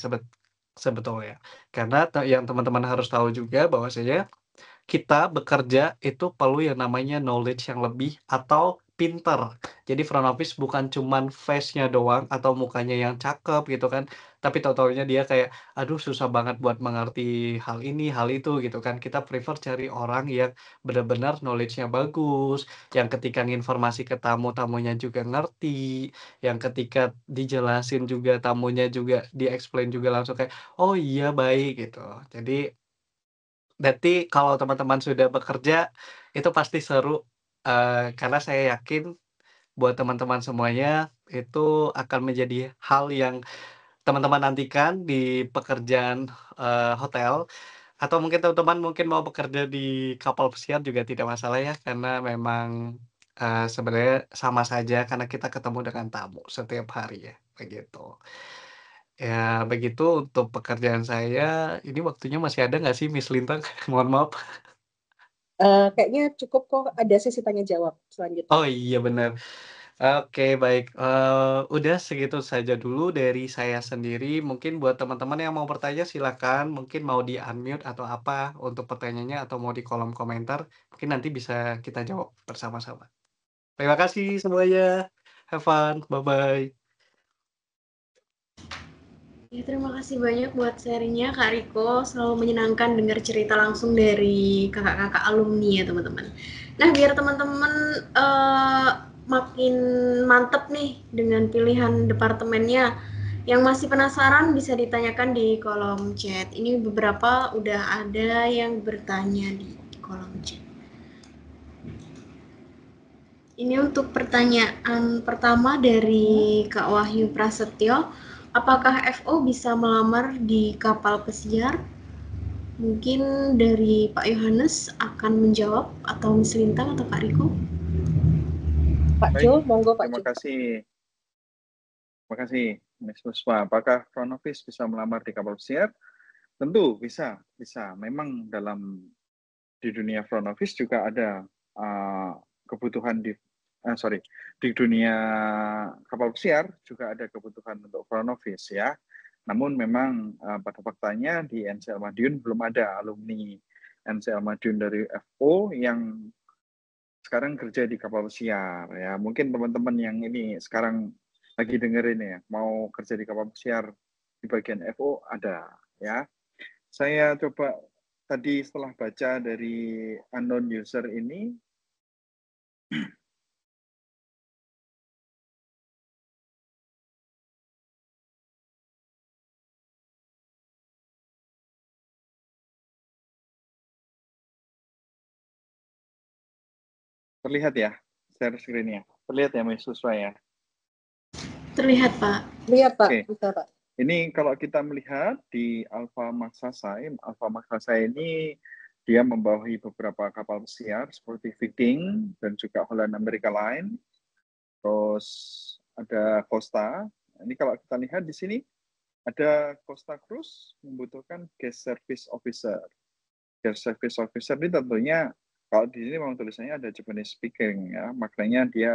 sebetulnya. Karena yang teman-teman harus tahu juga bahwasanya kita bekerja itu perlu yang namanya knowledge yang lebih atau pinter. Jadi front office bukan cuman face-nya doang atau mukanya yang cakep gitu kan, tapi tahu-tahunya dia kayak, "Aduh susah banget buat mengerti hal ini, hal itu," gitu kan. Kita prefer cari orang yang benar-benar knowledge-nya bagus, yang ketika nginformasi ke tamu, tamunya juga ngerti, yang ketika dijelasin juga tamunya juga di-explain juga langsung kayak, "Oh iya baik," gitu. Jadi berarti kalau teman-teman sudah bekerja, itu pasti seru, karena saya yakin buat teman-teman semuanya, itu akan menjadi hal yang teman-teman nantikan di pekerjaan, hotel, atau mungkin teman-teman mungkin mau bekerja di kapal pesiar juga tidak masalah ya, karena memang, sebenarnya sama saja karena kita ketemu dengan tamu setiap hari ya, begitu. Ya begitu untuk pekerjaan saya, ini waktunya masih ada nggak sih Miss Lintang? Mohon maaf. Kayaknya cukup kok, ada sesi tanya jawab selanjutnya. Oh iya benar. Oke baik, udah segitu saja dulu dari saya sendiri. Mungkin buat teman-teman yang mau bertanya silakan, mungkin mau di-unmute atau apa untuk pertanyaannya atau mau di kolom komentar, mungkin nanti bisa kita jawab bersama-sama. Terima kasih semuanya. Have fun, bye-bye. Ya, terima kasih banyak buat sharingnya Kak Riko. Selalu menyenangkan dengar cerita langsung dari kakak-kakak alumni ya teman-teman. Nah biar teman-teman makin mantep nih dengan pilihan departemennya. Yang masih penasaran bisa ditanyakan di kolom chat. Ini beberapa udah ada yang bertanya di kolom chat. Ini untuk pertanyaan pertama dari Kak Wahyu Prasetyo. Apakah FO bisa melamar di kapal pesiar? Mungkin dari Pak Yohanes akan menjawab atau Miss Lintang atau Kak Riko? Pak Jo, monggo Pak Jo. Terima kasih, Ms. Puspa. Apakah front office bisa melamar di kapal pesiar? Tentu bisa. Memang di dunia front office juga ada kebutuhan di dunia kapal pesiar juga ada kebutuhan untuk front office ya. Namun memang pada faktanya di NCL Madiun belum ada alumni NCL Madiun dari FO yang sekarang kerja di kapal pesiar ya. Mungkin teman-teman yang ini sekarang lagi dengerin ya, mau kerja di kapal pesiar di bagian FO ada ya. Saya coba tadi setelah baca dari unknown user ini, terlihat ya share screen-nya? Terlihat ya Mas Suswa ya? Terlihat Pak. Lihat Pak, Oke. bisa Pak. Ini kalau kita melihat di Alpha Maksasa ini dia membawahi beberapa kapal pesiar seperti Viking dan juga Holland America Line. Terus ada Costa, Ini kalau kita lihat di sini ada Costa Cruz membutuhkan guest service officer. Guest service officer ini tentunya kalau di sini memang tulisannya ada Japanese speaking ya, maknanya dia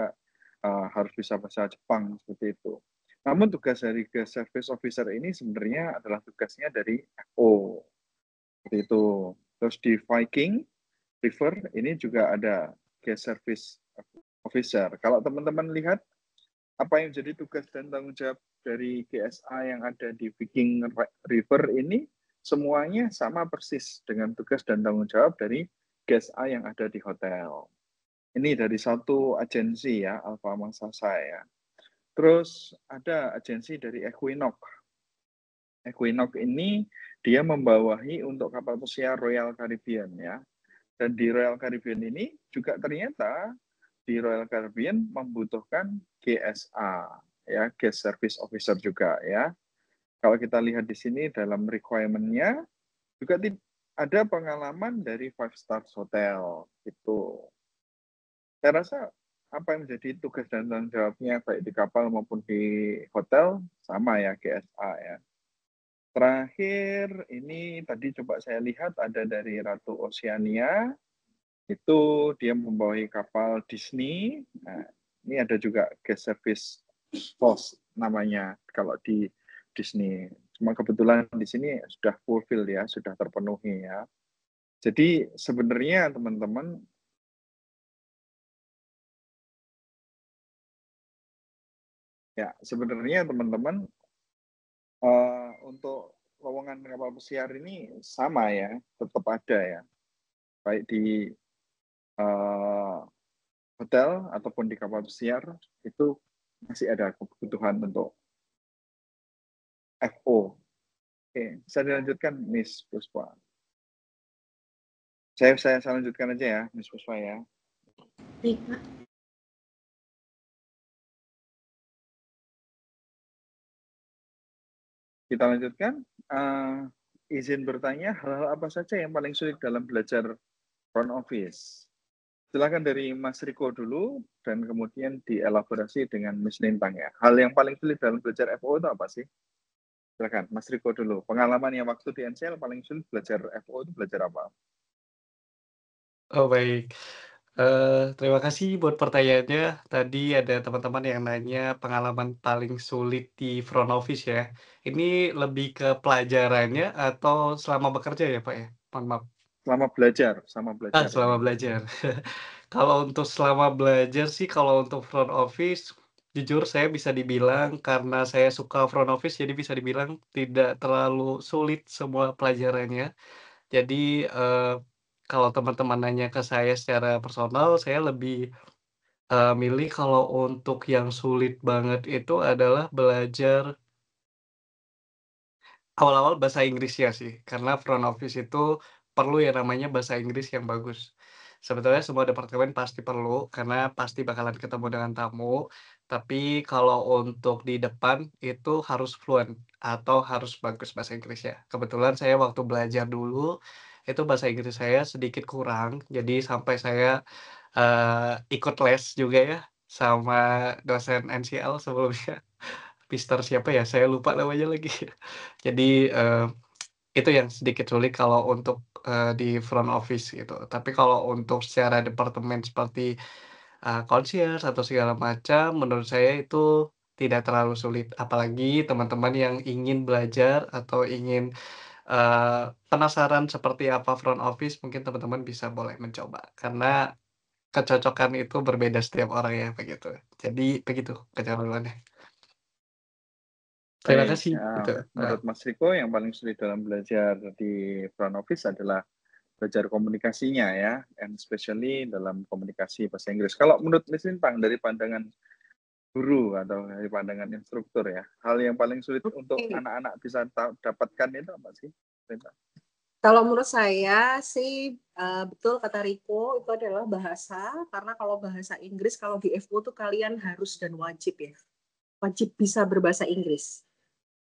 harus bisa bahasa Jepang seperti itu. Namun tugas dari guest service officer ini sebenarnya adalah tugasnya dari FO. Seperti itu. Terus di Viking River ini juga ada guest service officer. Kalau teman-teman lihat apa yang jadi tugas dan tanggung jawab dari GSA yang ada di Viking River ini semuanya sama persis dengan tugas dan tanggung jawab dari GSA yang ada di hotel. Ini dari satu agensi ya, Alfa Mangsasa ya. Terus ada agensi dari Equinox. Equinox ini dia membawahi untuk kapal pesiar Royal Caribbean ya. Dan di Royal Caribbean ini juga ternyata di Royal Caribbean membutuhkan GSA ya, guest service officer juga ya. Kalau kita lihat di sini dalam requirement-nya juga ada pengalaman dari 5 stars hotel gitu. Saya rasa apa yang menjadi tugas dan tanggung jawabnya baik di kapal maupun di hotel sama ya GSA ya. Terakhir ini tadi coba saya lihat ada dari Ratu Oceania, itu dia membawahi kapal Disney. Nah, ini ada juga guest service host namanya kalau di Disney. Cuma kebetulan di sini sudah fulfill ya, sudah terpenuhi ya. Jadi sebenarnya teman-teman untuk lowongan kapal pesiar ini sama ya, tetap ada ya, baik di hotel ataupun di kapal pesiar itu masih ada kebutuhan untuk FO. Oke, bisa dilanjutkan Miss Puspa. Saya lanjutkan aja ya, Miss Puspa ya. Baik, Pak. Kita lanjutkan. Izin bertanya, hal-hal apa saja yang paling sulit dalam belajar front office? Silakan dari Mas Riko dulu, dan kemudian dielaborasi dengan Miss Lintang ya. Hal yang paling sulit dalam belajar FO itu apa sih? Silakan, Mas Riko dulu. Pengalaman yang waktu di NCL paling sulit belajar FO itu belajar apa? Oh, baik. Terima kasih buat pertanyaannya. Tadi ada teman-teman yang nanya pengalaman paling sulit di front office ya. Ini lebih ke pelajarannya atau selama bekerja ya, Pak ya? Mohon maaf. Selama belajar. Selama belajar. Kalau untuk selama belajar sih, kalau untuk front office, jujur saya bisa dibilang karena saya suka front office, jadi bisa dibilang tidak terlalu sulit semua pelajarannya. Jadi, kalau teman-teman nanya ke saya secara personal, saya lebih, milih kalau untuk yang sulit banget itu adalah belajar awal-awal bahasa Inggrisnya sih, karena front office itu perlu yang namanya bahasa Inggris yang bagus. Sebetulnya semua departemen pasti perlu, karena pasti bakalan ketemu dengan tamu, tapi kalau untuk di depan itu harus fluent atau harus bagus bahasa Inggrisnya. Kebetulan saya waktu belajar dulu, itu bahasa Inggris saya sedikit kurang, jadi sampai saya, ikut les juga ya, sama dosen NCL sebelumnya. Mister siapa ya? Saya lupa namanya lagi. Jadi, itu yang sedikit sulit kalau untuk, di front office gitu. Tapi kalau untuk secara departemen seperti, concierge atau segala macam, menurut saya itu tidak terlalu sulit. Apalagi teman-teman yang ingin belajar atau ingin, penasaran seperti apa front office, mungkin teman-teman bisa boleh mencoba. Karena kecocokan itu berbeda setiap orang ya, begitu. Jadi begitu kecenderungannya. Terima kasih. Menurut Mas Riko, yang paling sulit dalam belajar di front office adalah belajar komunikasinya ya, and especially dalam komunikasi bahasa Inggris. Kalau menurut Miss Lintang, dari pandangan guru atau dari pandangan instruktur ya, hal yang paling sulit untuk anak-anak bisa dapatkan itu apa sih? Kalau menurut saya sih betul kata Riko, itu adalah bahasa, karena kalau bahasa Inggris kalau di FO tuh kalian harus dan wajib ya, wajib bisa berbahasa Inggris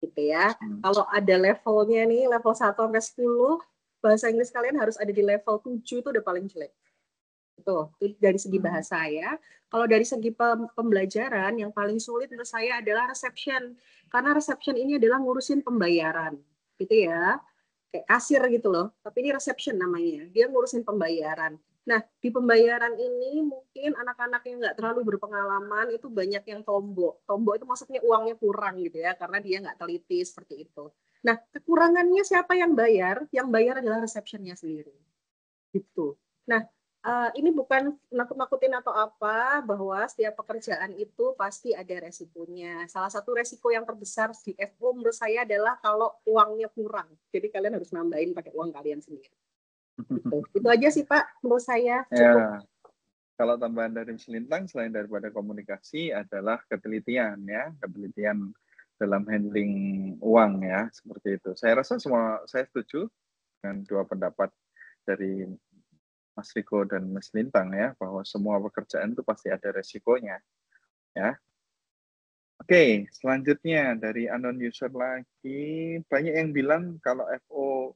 gitu ya. Kalau ada levelnya nih, level 1 sampai 10, bahasa Inggris kalian harus ada di level 7, itu udah paling jelek. Itu dari segi bahasa ya. Kalau dari segi pembelajaran, yang paling sulit menurut saya adalah reception. Karena reception ini adalah ngurusin pembayaran, gitu ya. Kayak kasir gitu loh. Tapi ini reception namanya. Dia ngurusin pembayaran. Nah, di pembayaran ini mungkin anak-anak yang nggak terlalu berpengalaman itu banyak yang tombok. Tombok itu maksudnya uangnya kurang gitu ya, karena dia nggak teliti seperti itu. Nah, kekurangannya siapa yang bayar? Yang bayar adalah receptionnya sendiri. Gitu. Nah, ini bukan nakut-nakutin atau apa, bahwa setiap pekerjaan itu pasti ada resikonya. Salah satu resiko yang terbesar di FO menurut saya adalah kalau uangnya kurang. Jadi kalian harus nambahin pakai uang kalian sendiri. Gitu. Itu aja sih Pak, menurut saya cukup. Ya, kalau tambahan dari Selintang selain daripada komunikasi adalah ketelitian ya, ketelitian dalam handling uang ya, seperti itu. Saya rasa saya setuju dengan dua pendapat dari Mas Riko dan Mas Lintang ya, bahwa semua pekerjaan itu pasti ada resikonya ya. Oke, selanjutnya dari unknown user lagi, banyak yang bilang kalau FO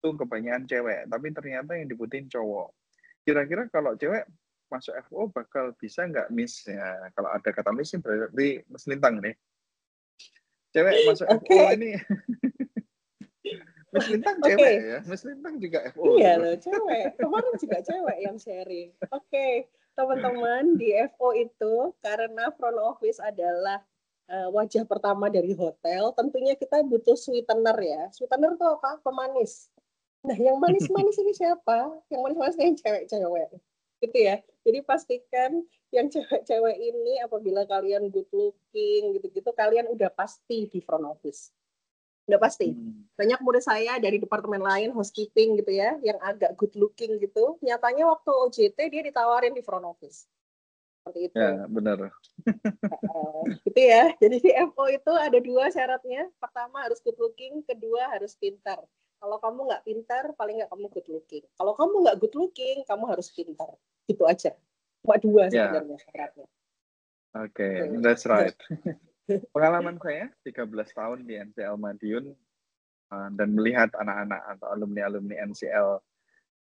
itu kebanyakan cewek, tapi ternyata yang dibutuhin cowok. Kira-kira kalau cewek masuk FO bakal bisa nggak miss ya? Kalau ada kata miss berarti Mas Lintang nih. Cewek masuk FO ini Mas Lintang cewek ya, Mas Lintang juga FO. Iya loh, cewek. Kemarin juga cewek yang sharing. Oke, teman-teman, di FO itu karena front office adalah wajah pertama dari hotel, tentunya kita butuh sweetener ya. Sweetener itu apa? Pemanis. Nah, yang manis-manis ini siapa? Yang manis-manis ini cewek-cewek. Gitu ya. Jadi pastikan yang cewek-cewek ini apabila kalian good looking gitu-gitu, kalian udah pasti di front office. Udah pasti. Banyak murid saya dari departemen lain, housekeeping gitu ya, yang agak good looking gitu. Nyatanya waktu OJT dia ditawarin di front office. Seperti itu. Ya, benar. Gitu ya. Jadi di FO itu ada dua syaratnya. Pertama harus good looking, kedua harus pintar. Kalau kamu nggak pintar, paling nggak kamu good looking. Kalau kamu nggak good looking, kamu harus pintar. Gitu aja. Cuma dua sebenarnya syaratnya. Oke, that's right. Pengalaman saya 13 tahun di NCL Madiun dan melihat anak-anak atau alumni-alumni NCL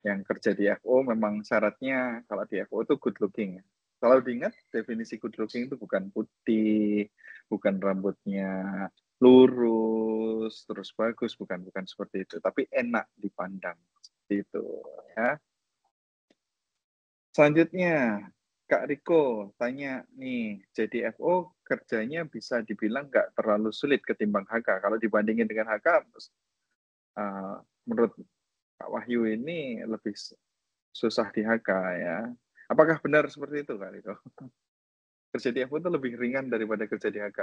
yang kerja di FO, memang syaratnya kalau di FO itu good looking. Kalau diingat, definisi good looking itu bukan putih, bukan rambutnya lurus, terus bagus, bukan seperti itu, tapi enak dipandang, seperti itu ya. Selanjutnya, Kak Riko tanya nih, jadi FO kerjanya bisa dibilang nggak terlalu sulit ketimbang HK. Kalau dibandingin dengan HK, menurut Kak Wahyu ini lebih susah di HK ya. Apakah benar seperti itu Kak Riko? Kerja di FO itu lebih ringan daripada kerja di HK.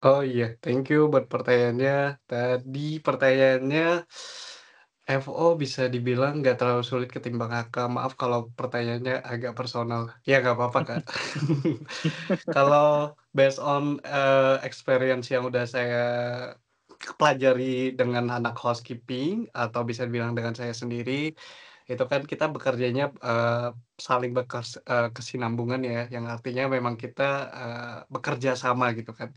Oh iya, thank you buat pertanyaannya. Tadi pertanyaannya, FO bisa dibilang nggak terlalu sulit ketimbang HK. Maaf kalau pertanyaannya agak personal. Ya nggak apa-apa Kak. Kalau based on experience yang udah saya pelajari dengan anak housekeeping atau bisa dibilang dengan saya sendiri, itu kan kita bekerjanya saling kesinambungan ya, yang artinya memang kita bekerja sama gitu kan.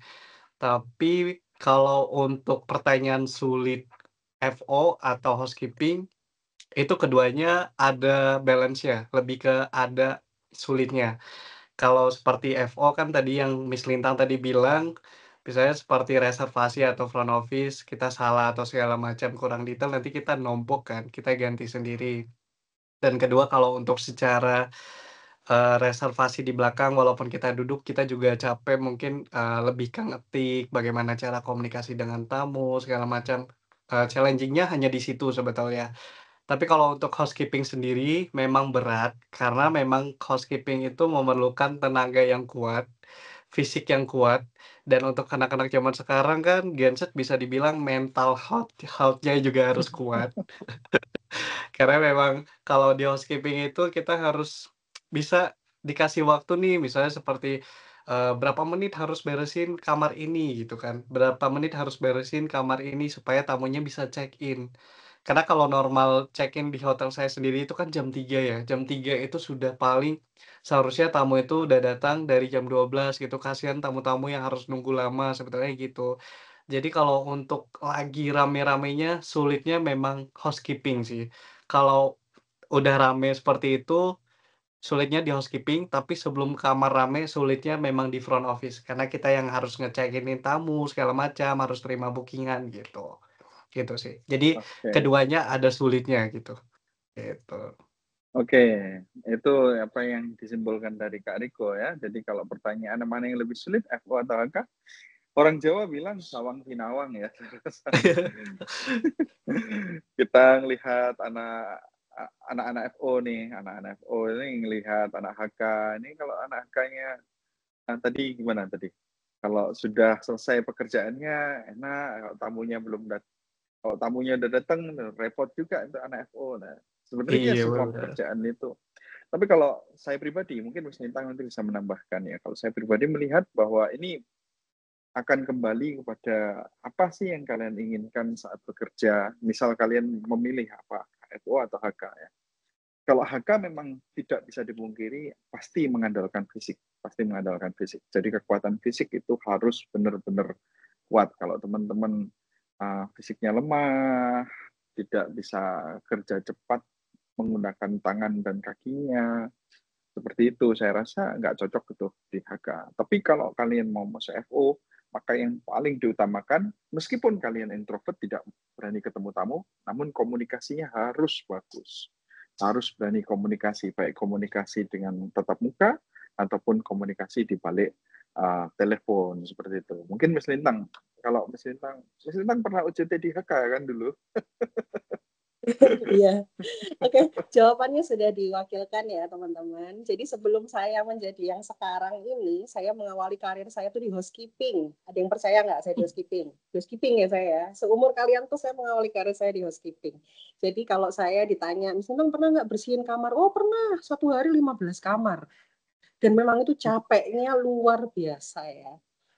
Tapi kalau untuk pertanyaan sulit FO atau housekeeping, itu keduanya ada balance-nya, lebih ke ada sulitnya. Kalau seperti FO kan tadi yang Miss Lintang tadi bilang, misalnya seperti reservasi atau front office, kita salah atau segala macam kurang detail, nanti kita nombok kan, kita ganti sendiri. Dan kedua kalau untuk secara reservasi di belakang walaupun kita duduk, kita juga capek mungkin lebih ke ngetik, bagaimana cara komunikasi dengan tamu, segala macam. Challenging-nya hanya di situ sebetulnya. Tapi kalau untuk housekeeping sendiri memang berat, karena memang housekeeping itu memerlukan tenaga yang kuat, fisik yang kuat, dan untuk anak-anak zaman sekarang kan Gen Z bisa dibilang mental health-nya juga harus kuat. Karena memang kalau di housekeeping itu kita harus bisa dikasih waktu nih, misalnya seperti berapa menit harus beresin kamar ini gitu kan, berapa menit harus beresin kamar ini supaya tamunya bisa check-in. Karena kalau normal check-in di hotel saya sendiri itu kan jam 3 ya, jam 3 itu sudah paling seharusnya tamu itu udah datang dari jam 12 gitu, kasihan tamu-tamu yang harus nunggu lama, sebetulnya gitu. Jadi kalau untuk lagi rame-ramenya, sulitnya memang housekeeping sih. Kalau udah rame seperti itu, sulitnya di housekeeping, tapi sebelum kamar rame, sulitnya memang di front office. Karena kita yang harus ngecekin tamu, segala macam, harus terima booking-an gitu. Gitu sih. Jadi Oke. keduanya ada sulitnya gitu. Gitu. Oke, itu apa yang disimpulkan dari Kak Riko ya. Jadi kalau pertanyaan mana yang lebih sulit, FO atau HK? Orang Jawa bilang sawang sinawang ya. Kita ngelihat anak-anak FO nih, anak-anak FO ini ngelihat anak HK. Ini kalau anak HK-nya tadi gimana tadi? Kalau sudah selesai pekerjaannya enak, kalau tamunya belum datang. Kalau tamunya udah datang, repot juga untuk anak FO. Nah, sebenarnya Iya, semua benar. pekerjaan itu. Tapi kalau saya pribadi, mungkin Mas Lintang nanti bisa menambahkan ya. Kalau saya pribadi melihat bahwa ini akan kembali kepada apa sih yang kalian inginkan saat bekerja. Misal kalian memilih apa, FO atau HK ya. Kalau HK memang tidak bisa dipungkiri, pasti mengandalkan fisik. Pasti mengandalkan fisik. Jadi kekuatan fisik itu harus benar-benar kuat. Kalau teman-teman fisiknya lemah, tidak bisa kerja cepat menggunakan tangan dan kakinya, seperti itu saya rasa nggak cocok itu di HK. Tapi kalau kalian mau masuk FO, maka yang paling diutamakan, meskipun kalian introvert tidak berani ketemu tamu, namun komunikasinya harus bagus. Harus berani komunikasi, baik komunikasi dengan tatap muka, ataupun komunikasi di balik telepon, seperti itu. Mungkin Mas Lintang, kalau Mas Lintang pernah OJT di HK kan dulu? Iya, oke. Jawabannya sudah diwakilkan ya teman-teman. Jadi sebelum saya menjadi yang sekarang ini, saya mengawali karir saya tuh di housekeeping. Ada yang percaya nggak saya di housekeeping? Housekeeping ya saya. Seumur kalian tuh saya mengawali karir saya di housekeeping. Jadi kalau saya ditanya, misalnya pernah nggak bersihin kamar? Oh pernah, 1 hari 15 kamar. Dan memang itu capeknya luar biasa ya.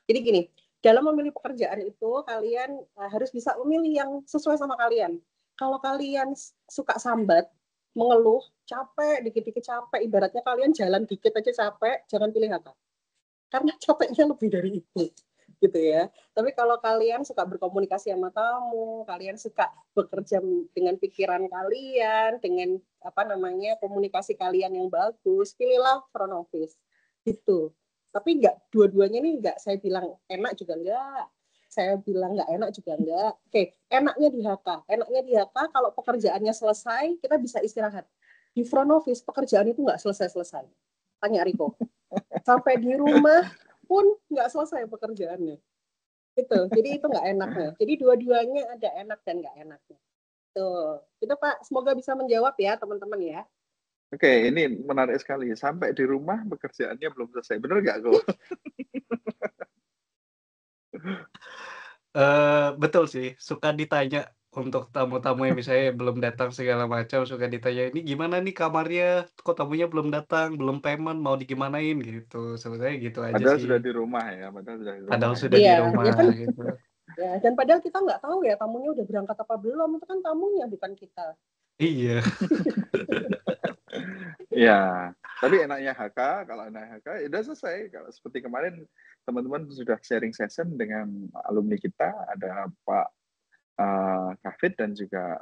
Jadi gini, dalam memilih pekerjaan itu kalian harus bisa memilih yang sesuai sama kalian. Kalau kalian suka sambat, mengeluh, capek, dikit-dikit capek, ibaratnya kalian jalan dikit aja capek, jangan pilih HK. Karena capeknya lebih dari itu, gitu ya. Tapi kalau kalian suka berkomunikasi sama tamu, kalian suka bekerja dengan pikiran kalian, dengan komunikasi kalian yang bagus, pilihlah front office. Gitu. Tapi dua-duanya ini saya bilang enak juga enggak. Saya bilang nggak enak juga enggak. Oke, enaknya di HK. Enaknya di HK kalau pekerjaannya selesai, kita bisa istirahat. Di front office, pekerjaan itu nggak selesai-selesai. Tanya Riko. Sampai di rumah pun nggak selesai pekerjaannya. Jadi itu nggak enaknya. Jadi dua-duanya ada enak dan nggak enaknya. Tuh. Itu Pak, semoga bisa menjawab ya teman-teman ya. Oke, ini menarik sekali. Sampai di rumah pekerjaannya belum selesai. Benar nggak, kok? Betul sih, suka ditanya untuk tamu-tamu yang misalnya belum datang segala macam, suka ditanya, "Ini gimana nih kamarnya? Kok tamunya belum datang, belum payment, mau digimanain?" Gitu. Sebenarnya gitu aja Padahal sudah sih. di rumah ya, padahal sudah di rumah. Padahal ya. sudah di Iya, rumah ya kan? gitu. Ya, dan padahal kita nggak tahu ya tamunya udah berangkat apa belum, itu kan tamunya bukan kita. Iya. Ya, tapi enaknya HK, kalau enak HK, ya udah selesai. Kalau seperti kemarin, teman-teman sudah sharing session dengan alumni kita, ada Pak Kafid dan juga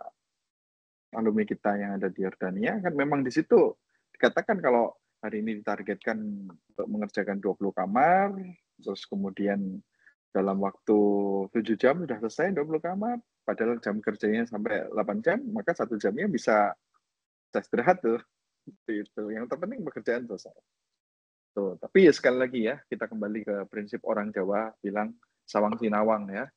alumni kita yang ada di Yordania, kan memang di situ dikatakan kalau hari ini ditargetkan untuk mengerjakan 20 kamar, terus kemudian dalam waktu 7 jam sudah selesai 20 kamar, padahal jam kerjanya sampai 8 jam, maka 1 jamnya bisa istirahat tuh. Itu yang terpenting pekerjaan selesai. Tuh, tapi ya sekali lagi ya, kita kembali ke prinsip orang Jawa bilang sawang sinawang ya.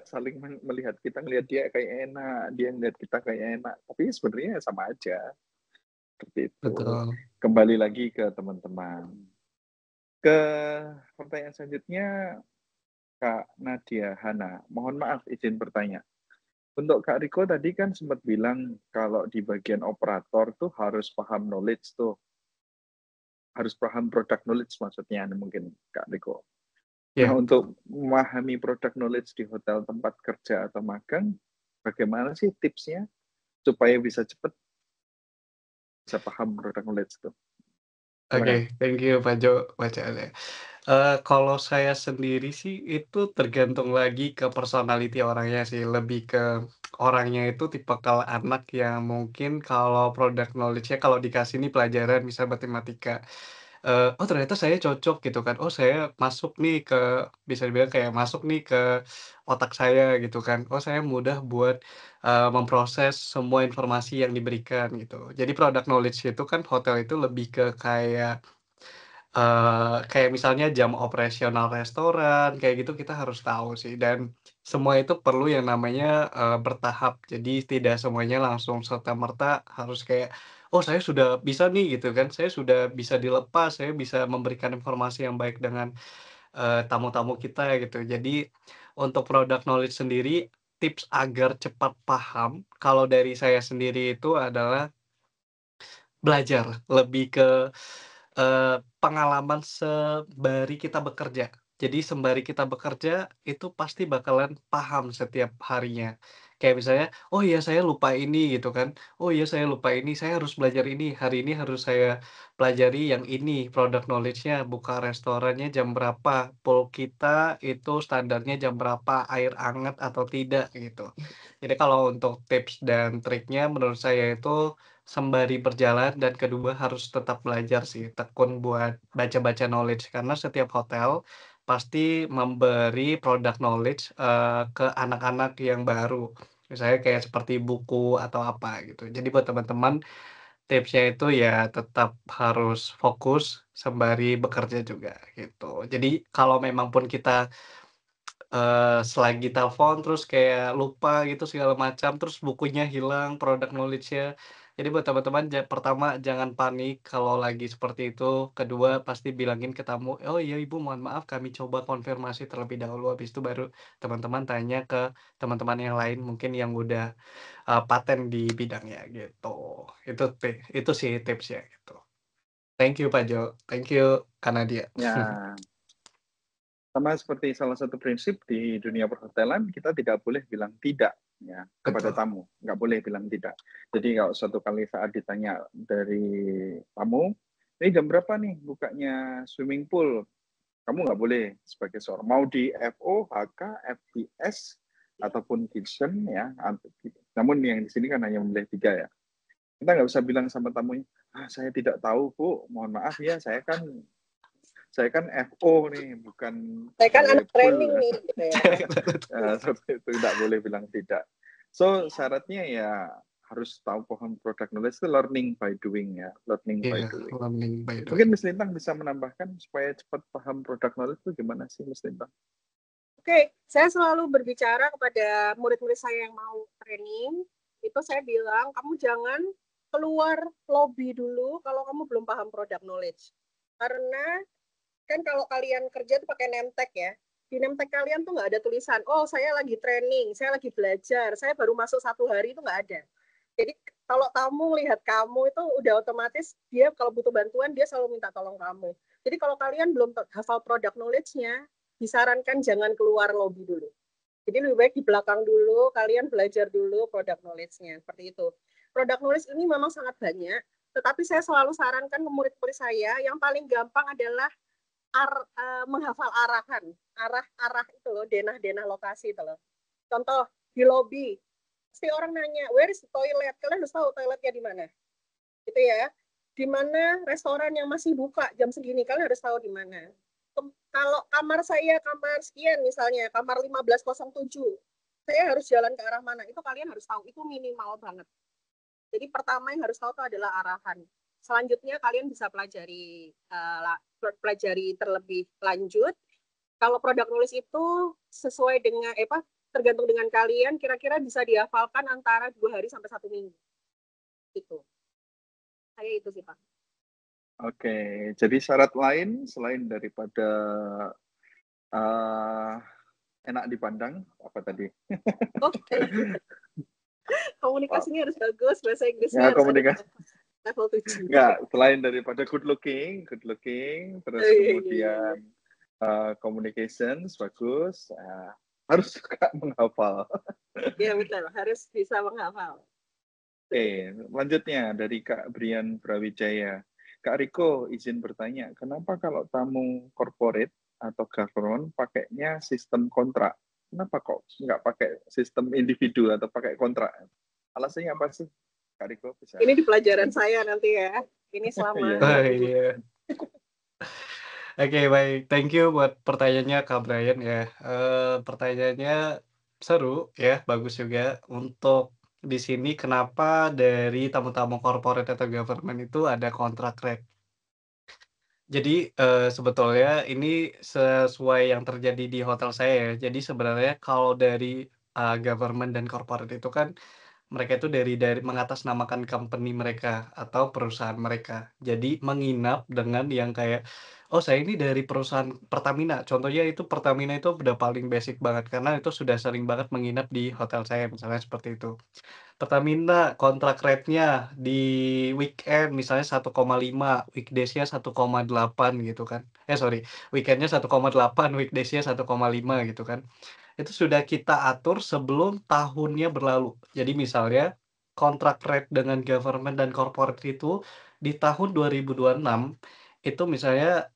Saling melihat, kita ngelihat dia kayak enak, dia ngelihat kita kayak enak, tapi sebenarnya sama aja. Seperti itu. Betul. Kembali lagi ke teman-teman. Ke pertanyaan selanjutnya, Kak Nadia Hana. Mohon maaf izin bertanya. Untuk Kak Riko tadi kan sempat bilang kalau di bagian operator tuh harus paham knowledge tuh. Harus paham product knowledge maksudnya mungkin Kak Riko. Yeah. Nah, untuk memahami product knowledge di hotel tempat kerja atau magang, bagaimana sih tipsnya supaya bisa cepat bisa paham product knowledge itu? Oke, thank you Pak Jo bacaannya. Kalau saya sendiri sih itu tergantung lagi ke personality orangnya sih, lebih ke orangnya itu tipikal anak yang mungkin kalau product knowledge-nya kalau dikasih nih pelajaran misal matematika, oh ternyata saya cocok gitu kan, oh saya masuk nih ke bisa dibilang kayak masuk nih ke otak saya gitu kan, oh saya mudah buat, memproses semua informasi yang diberikan gitu. Jadi product knowledge itu kan hotel itu lebih ke kayak kayak misalnya jam operasional restoran, kayak gitu kita harus tahu sih dan semua itu perlu yang namanya, bertahap. Jadi tidak semuanya langsung serta-merta harus kayak, "Oh saya sudah bisa nih," gitu kan, "saya sudah bisa dilepas, saya bisa memberikan informasi yang baik dengan, tamu-tamu kita," gitu. Jadi untuk product knowledge sendiri, tips agar cepat paham, kalau dari saya sendiri itu adalah belajar, lebih ke, pengalaman sembari kita bekerja. Jadi sembari kita bekerja, itu pasti bakalan paham setiap harinya. Kayak misalnya, "Oh iya saya lupa ini," gitu kan, "Oh iya saya lupa ini, saya harus belajar ini, hari ini harus saya pelajari yang ini, product knowledge-nya, buka restorannya jam berapa, pool kita itu standarnya jam berapa, air hangat atau tidak," gitu. Jadi kalau untuk tips dan triknya menurut saya itu sembari berjalan dan kedua harus tetap belajar sih, tekun buat baca-baca knowledge karena setiap hotel pasti memberi product knowledge, ke anak-anak yang baru. Misalnya kayak seperti buku atau apa gitu. Jadi buat teman-teman tipsnya itu ya tetap harus fokus sembari bekerja juga gitu. Jadi kalau memang pun kita selagi telepon terus kayak lupa gitu segala macam, terus bukunya hilang, product knowledge-nya. Jadi buat teman-teman pertama jangan panik kalau lagi seperti itu, kedua pasti bilangin ke tamu, "Oh iya Ibu mohon maaf kami coba konfirmasi terlebih dahulu," habis itu baru teman-teman tanya ke teman-teman yang lain mungkin yang udah, paten di bidangnya gitu. Itu sih tipsnya gitu. Thank you Pak Jo, thank you Kak Nadia. Ya, sama seperti salah satu prinsip di dunia perhotelan, kita tidak boleh bilang tidak ya kepada Betul. tamu, nggak boleh bilang tidak. Jadi kalau suatu kali saat ditanya dari tamu, ini jam berapa nih bukanya swimming pool? Kamu nggak boleh sebagai seorang mau di FO, HK, FTS ataupun kitchen ya. Namun yang di sini kan hanya memilih 3 ya. Kita nggak bisa bilang sama tamunya, saya tidak tahu Bu, mohon maaf ya, saya kan FO nih, bukan Saya kan anak pool. training nih, gitu ya. Seperti itu tidak boleh bilang tidak. So syaratnya ya harus tahu paham product knowledge itu learning by doing ya, learning by Iya, doing. learning by doing. Mungkin Miss Lintang bisa menambahkan supaya cepat paham product knowledge itu gimana sih Miss Lintang? Oke, saya selalu berbicara kepada murid-murid saya yang mau training, itu saya bilang, kamu jangan keluar lobby dulu kalau kamu belum paham product knowledge. Karena kan kalau kalian kerja tuh pakai name tag ya, di name tag kalian tuh nggak ada tulisan, oh saya lagi training, saya lagi belajar, saya baru masuk 1 hari, itu nggak ada. Jadi kalau tamu lihat kamu itu udah otomatis dia kalau butuh bantuan dia selalu minta tolong kamu. Jadi kalau kalian belum hafal product knowledge-nya, disarankan jangan keluar lobby dulu. Jadi lebih baik di belakang dulu, kalian belajar dulu product knowledge-nya, seperti itu. Product knowledge ini memang sangat banyak, tetapi saya selalu sarankan ke murid-murid saya, yang paling gampang adalah menghafal arah itu loh, denah-denah lokasi itu loh. Contoh di lobby, pasti orang nanya, where is the toilet? Kalian harus tahu toiletnya di mana, gitu ya. Di mana restoran yang masih buka jam segini, kalian harus tahu di mana. Kalau kamar saya kamar sekian misalnya, kamar 1507, saya harus jalan ke arah mana? Itu kalian harus tahu, itu minimal banget. Jadi pertama yang harus tahu itu adalah arahan. Selanjutnya kalian bisa pelajari terlebih lanjut. Kalau product knowledge itu sesuai dengan tergantung dengan kalian, kira-kira bisa dihafalkan antara 2 hari sampai 1 minggu. Itu. Saya itu sih Pak. Oke, jadi syarat lain selain daripada enak dipandang apa tadi? Oh, komunikasinya harus bagus, bahasa Inggrisnya harus komunikasi. Level 7. Enggak, selain daripada good looking, terus kemudian communications bagus, harus juga menghafal. Iya betul, harus bisa menghafal. Oke, lanjutnya dari Kak Brian Brawijaya. Kak Riko izin bertanya, kenapa kalau tamu corporate atau government pakainya sistem kontrak? kenapa kok nggak pakai sistem individu atau pakai kontrak? Alasannya apa sih, Kak Riko? Bisa? Ini di pelajaran saya nanti ya. Ini selama Iya, Oh, minggu. iya. Oke, baik. Thank you buat pertanyaannya Kak Brian ya. Pertanyaannya seru ya, bagus juga. Untuk di sini kenapa dari tamu-tamu corporate atau government itu ada kontrak rate. Jadi, sebetulnya ini sesuai yang terjadi di hotel saya ya. Jadi sebenarnya kalau dari, government dan corporate itu kan mereka itu dari mengatasnamakan company mereka atau perusahaan mereka. Jadi menginap dengan yang kayak, "Oh saya ini dari perusahaan Pertamina." Contohnya itu Pertamina itu udah paling basic banget karena itu sudah sering banget menginap di hotel saya, misalnya seperti itu. Pertamina kontrak rate-nya di weekend misalnya 1,5, weekdays-nya 1,8 gitu kan. Sorry, weekend-nya 1,8, weekdays-nya 1,5 gitu kan. Itu sudah kita atur sebelum tahunnya berlalu. Jadi misalnya kontrak rate dengan government dan corporate itu di tahun 2026 itu misalnya,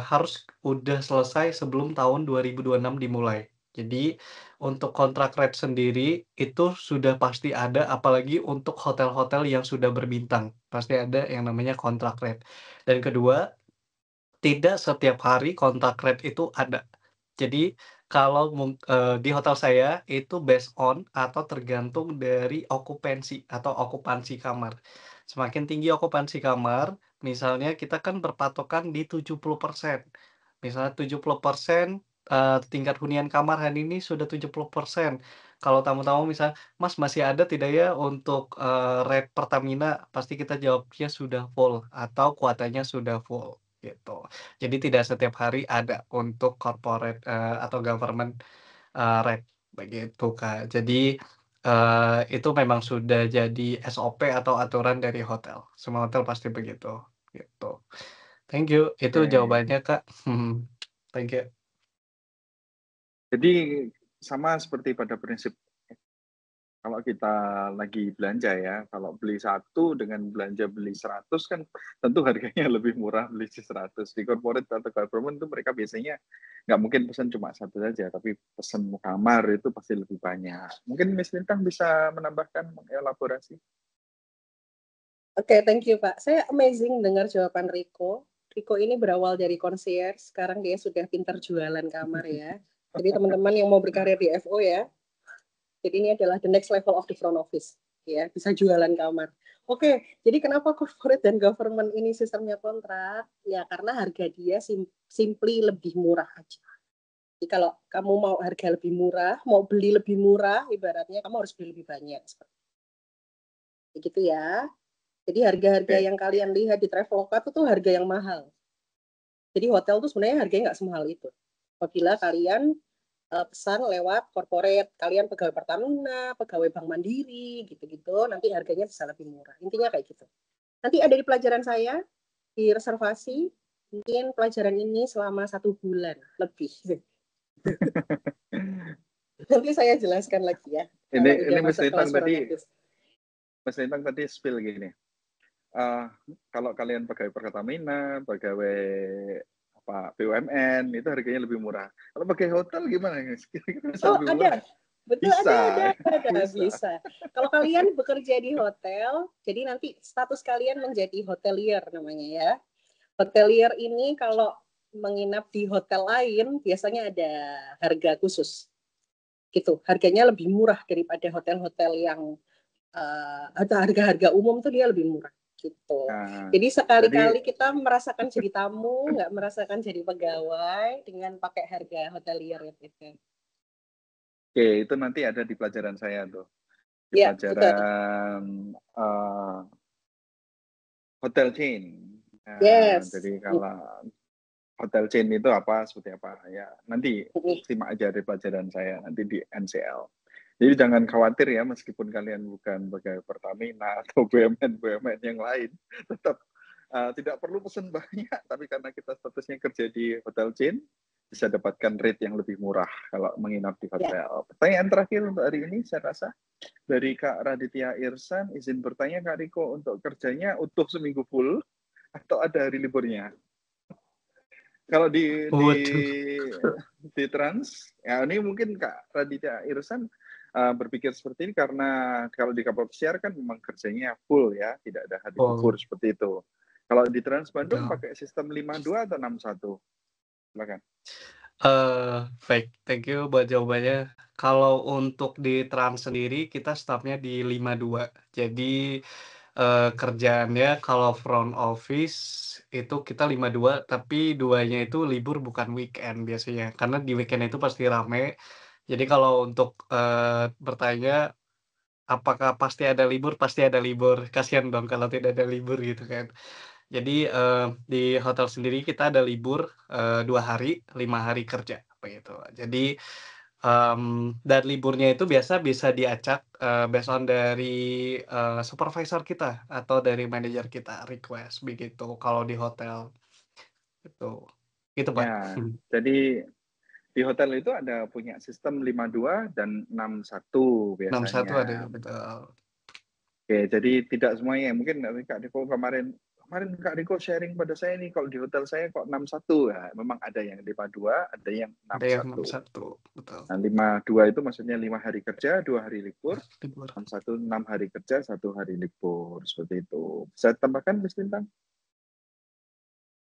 harus udah selesai sebelum tahun 2026 dimulai. Jadi untuk kontrak rate sendiri itu sudah pasti ada, apalagi untuk hotel-hotel yang sudah berbintang, pasti ada yang namanya kontrak rate. Dan kedua, tidak setiap hari kontrak rate itu ada. Jadi kalau di hotel saya itu based on atau tergantung dari okupansi atau okupansi kamar. Semakin tinggi okupansi kamar, misalnya kita kan berpatokan di 70%. Misalnya 70%, tingkat hunian kamar hari ini sudah 70%. Kalau tamu-tamu misal, "Mas masih ada tidak ya untuk, rate Pertamina?" Pasti kita jawabnya sudah full atau kuotanya sudah full, gitu. Jadi tidak setiap hari ada untuk corporate, atau government, rate, begitu, Kak. Jadi, itu memang sudah jadi SOP atau aturan dari hotel. Semua hotel pasti begitu, gitu. Thank you, itu Oke. jawabannya, Kak. Thank you. Jadi sama seperti pada prinsip kalau kita lagi belanja ya, kalau beli satu dengan belanja beli 100 kan tentu harganya lebih murah beli 100. Di corporate atau government itu mereka biasanya nggak mungkin pesan cuma satu saja, tapi pesan kamar itu pasti lebih banyak. Mungkin Miss Lintang bisa menambahkan elaborasi? Oke, thank you Pak. Saya amazing dengar jawaban Riko. Riko ini berawal dari concierge, sekarang dia sudah pintar jualan kamar ya. Jadi teman-teman yang mau berkarir di FO ya, jadi ini adalah the next level of the front office, ya bisa jualan kamar. Oke, jadi kenapa corporate dan government ini sistemnya kontrak? Ya karena harga dia simply lebih murah aja. Jadi kalau kamu mau harga lebih murah, mau beli lebih murah, ibaratnya kamu harus beli lebih banyak. Begitu ya. Jadi harga-harga yang kalian lihat di Traveloka itu tuh harga yang mahal. Jadi hotel tuh sebenarnya harganya nggak semahal itu. Apabila kalian pesan lewat corporate, kalian pegawai Pertamina, pegawai Bank Mandiri, gitu-gitu, nanti harganya bisa lebih murah. Intinya kayak gitu. Nanti ada di pelajaran saya, di reservasi, mungkin pelajaran ini selama 1 bulan lebih. Nanti saya jelaskan lagi ya. Ini Mas Lintang tadi spill gini. Kalau kalian pegawai Pertamina, pegawai BUMN itu harganya lebih murah. Kalau pakai hotel gimana? Oh ada, betul bisa. Kalau kalian bekerja di hotel, jadi nanti status kalian menjadi hotelier namanya ya. Hotelier ini kalau menginap di hotel lain biasanya ada harga khusus. Gitu, harganya lebih murah daripada hotel-hotel yang harga-harga umum tuh dia lebih murah. Gitu. Jadi sekali-kali kita merasakan jadi tamu, nggak merasakan jadi pegawai dengan pakai harga hotelier gitu. Oke, itu nanti ada di pelajaran saya tuh. Di pelajaran hotel chain. Yes. Jadi kalau hotel chain itu apa, seperti apa ya nanti simak aja di pelajaran saya nanti di NCL. Jadi jangan khawatir ya, meskipun kalian bukan pegawai Pertamina atau BUMN yang lain, tetap tidak perlu pesan banyak, tapi karena kita statusnya kerja di hotel chain, bisa dapatkan rate yang lebih murah kalau menginap di hotel. Pertanyaan terakhir untuk hari ini, saya rasa, dari Kak Raditya Irsan, izin bertanya Kak Riko, untuk kerjanya utuh seminggu full, atau ada hari liburnya? Kalau di Waduh. Trans, ya ini mungkin Kak Raditya Irsan berpikir seperti ini karena kalau di kapal pesiar kan memang kerjanya full ya, tidak ada hari libur seperti itu. Kalau di Trans Bandung pakai sistem 52 atau 61? Silakan. Baik, thank you buat jawabannya. Kalau untuk di Trans sendiri kita stafnya di 52. Jadi kerjaannya kalau front office itu kita 52, tapi 2-nya itu libur bukan weekend biasanya. Karena di weekend itu pasti rame. Jadi kalau untuk bertanya apakah pasti ada libur? Pasti ada libur. Kasihan dong kalau tidak ada libur gitu kan. Jadi di hotel sendiri kita ada libur 2 hari, 5 hari kerja begitu. Jadi dan liburnya itu biasa bisa diacak based on dari supervisor kita atau dari manajer kita request begitu kalau di hotel. Gitu Pak. Ya, jadi di hotel itu ada punya sistem 52 dan 61 biasanya. 61 ada, betul. Oke, jadi tidak semuanya. Mungkin Kak Riko kemarin Kak Riko sharing pada saya nih, kalau di hotel saya kok 61. Ya, memang ada yang 52, ada yang 61. Ada yang 61, betul. Nah, 52 itu maksudnya 5 hari kerja, 2 hari libur. 61 6 hari kerja, 1 hari libur. Seperti itu. Bisa tambahkan, Miss Lintang?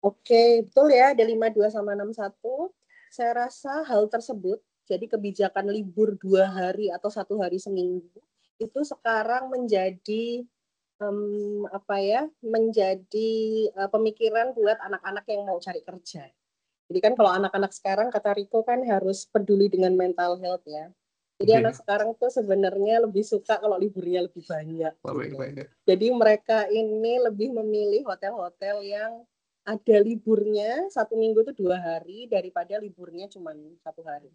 Oke, betul ya, ada 52 sama 61. Saya rasa hal tersebut, jadi kebijakan libur 2 hari atau 1 hari seminggu, itu sekarang menjadi menjadi pemikiran buat anak-anak yang mau cari kerja. Jadi kan kalau anak-anak sekarang, kata Riko kan harus peduli dengan mental health ya. Jadi anak sekarang tuh sebenarnya lebih suka kalau liburnya lebih banyak. Gitu. Jadi mereka ini lebih memilih hotel-hotel yang ada liburnya 1 minggu itu 2 hari daripada liburnya cuma 1 hari.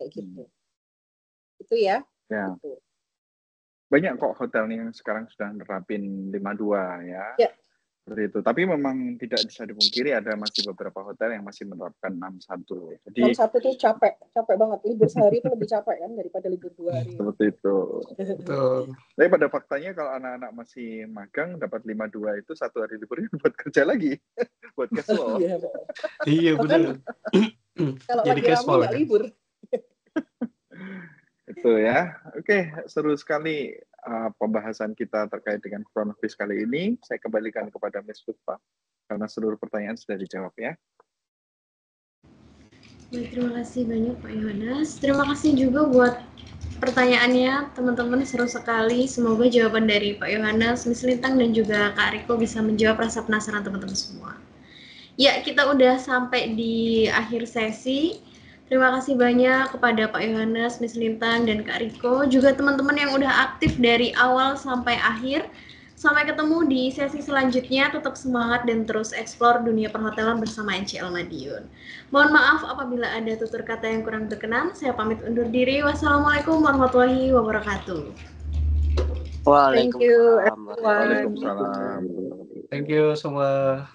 Kayak gitu. Itu ya. Ya. Gitu. Banyak kok hotel yang sekarang sudah nerapin 52 ya. Seperti itu. Tapi memang tidak bisa dipungkiri ada masih beberapa hotel yang masih menerapkan 61. Jadi 61 itu capek banget. Libur sehari itu lebih capek kan daripada libur 2 hari. Seperti itu. Betul. Tapi pada faktanya kalau anak-anak masih magang dapat 52 itu 1 hari liburnya buat kerja lagi. Buat cash flow. Iya benar. Kalau jadi lagi cash flow nggak libur. Itu ya. Oke, seru sekali pembahasan kita terkait dengan front office kali ini. Saya kembalikan kepada Miss Lutfa karena seluruh pertanyaan sudah dijawab ya. Baik, terima kasih banyak Pak Yohanes. Terima kasih juga buat pertanyaannya, teman-teman, seru sekali. Semoga jawaban dari Pak Yohanes, Miss Lintang, dan juga Kak Riko bisa menjawab rasa penasaran teman-teman semua. Ya, kita udah sampai di akhir sesi. Terima kasih banyak kepada Pak Yohanes, Miss Lintang, dan Kak Riko, juga teman-teman yang udah aktif dari awal sampai akhir. Sampai ketemu di sesi selanjutnya, tetap semangat dan terus eksplor dunia perhotelan bersama NCL Madiun. Mohon maaf apabila ada tutur kata yang kurang berkenan, saya pamit undur diri. Wassalamualaikum warahmatullahi wabarakatuh. Waalaikumsalam. Thank you, everyone. Waalaikumsalam. Thank you semua.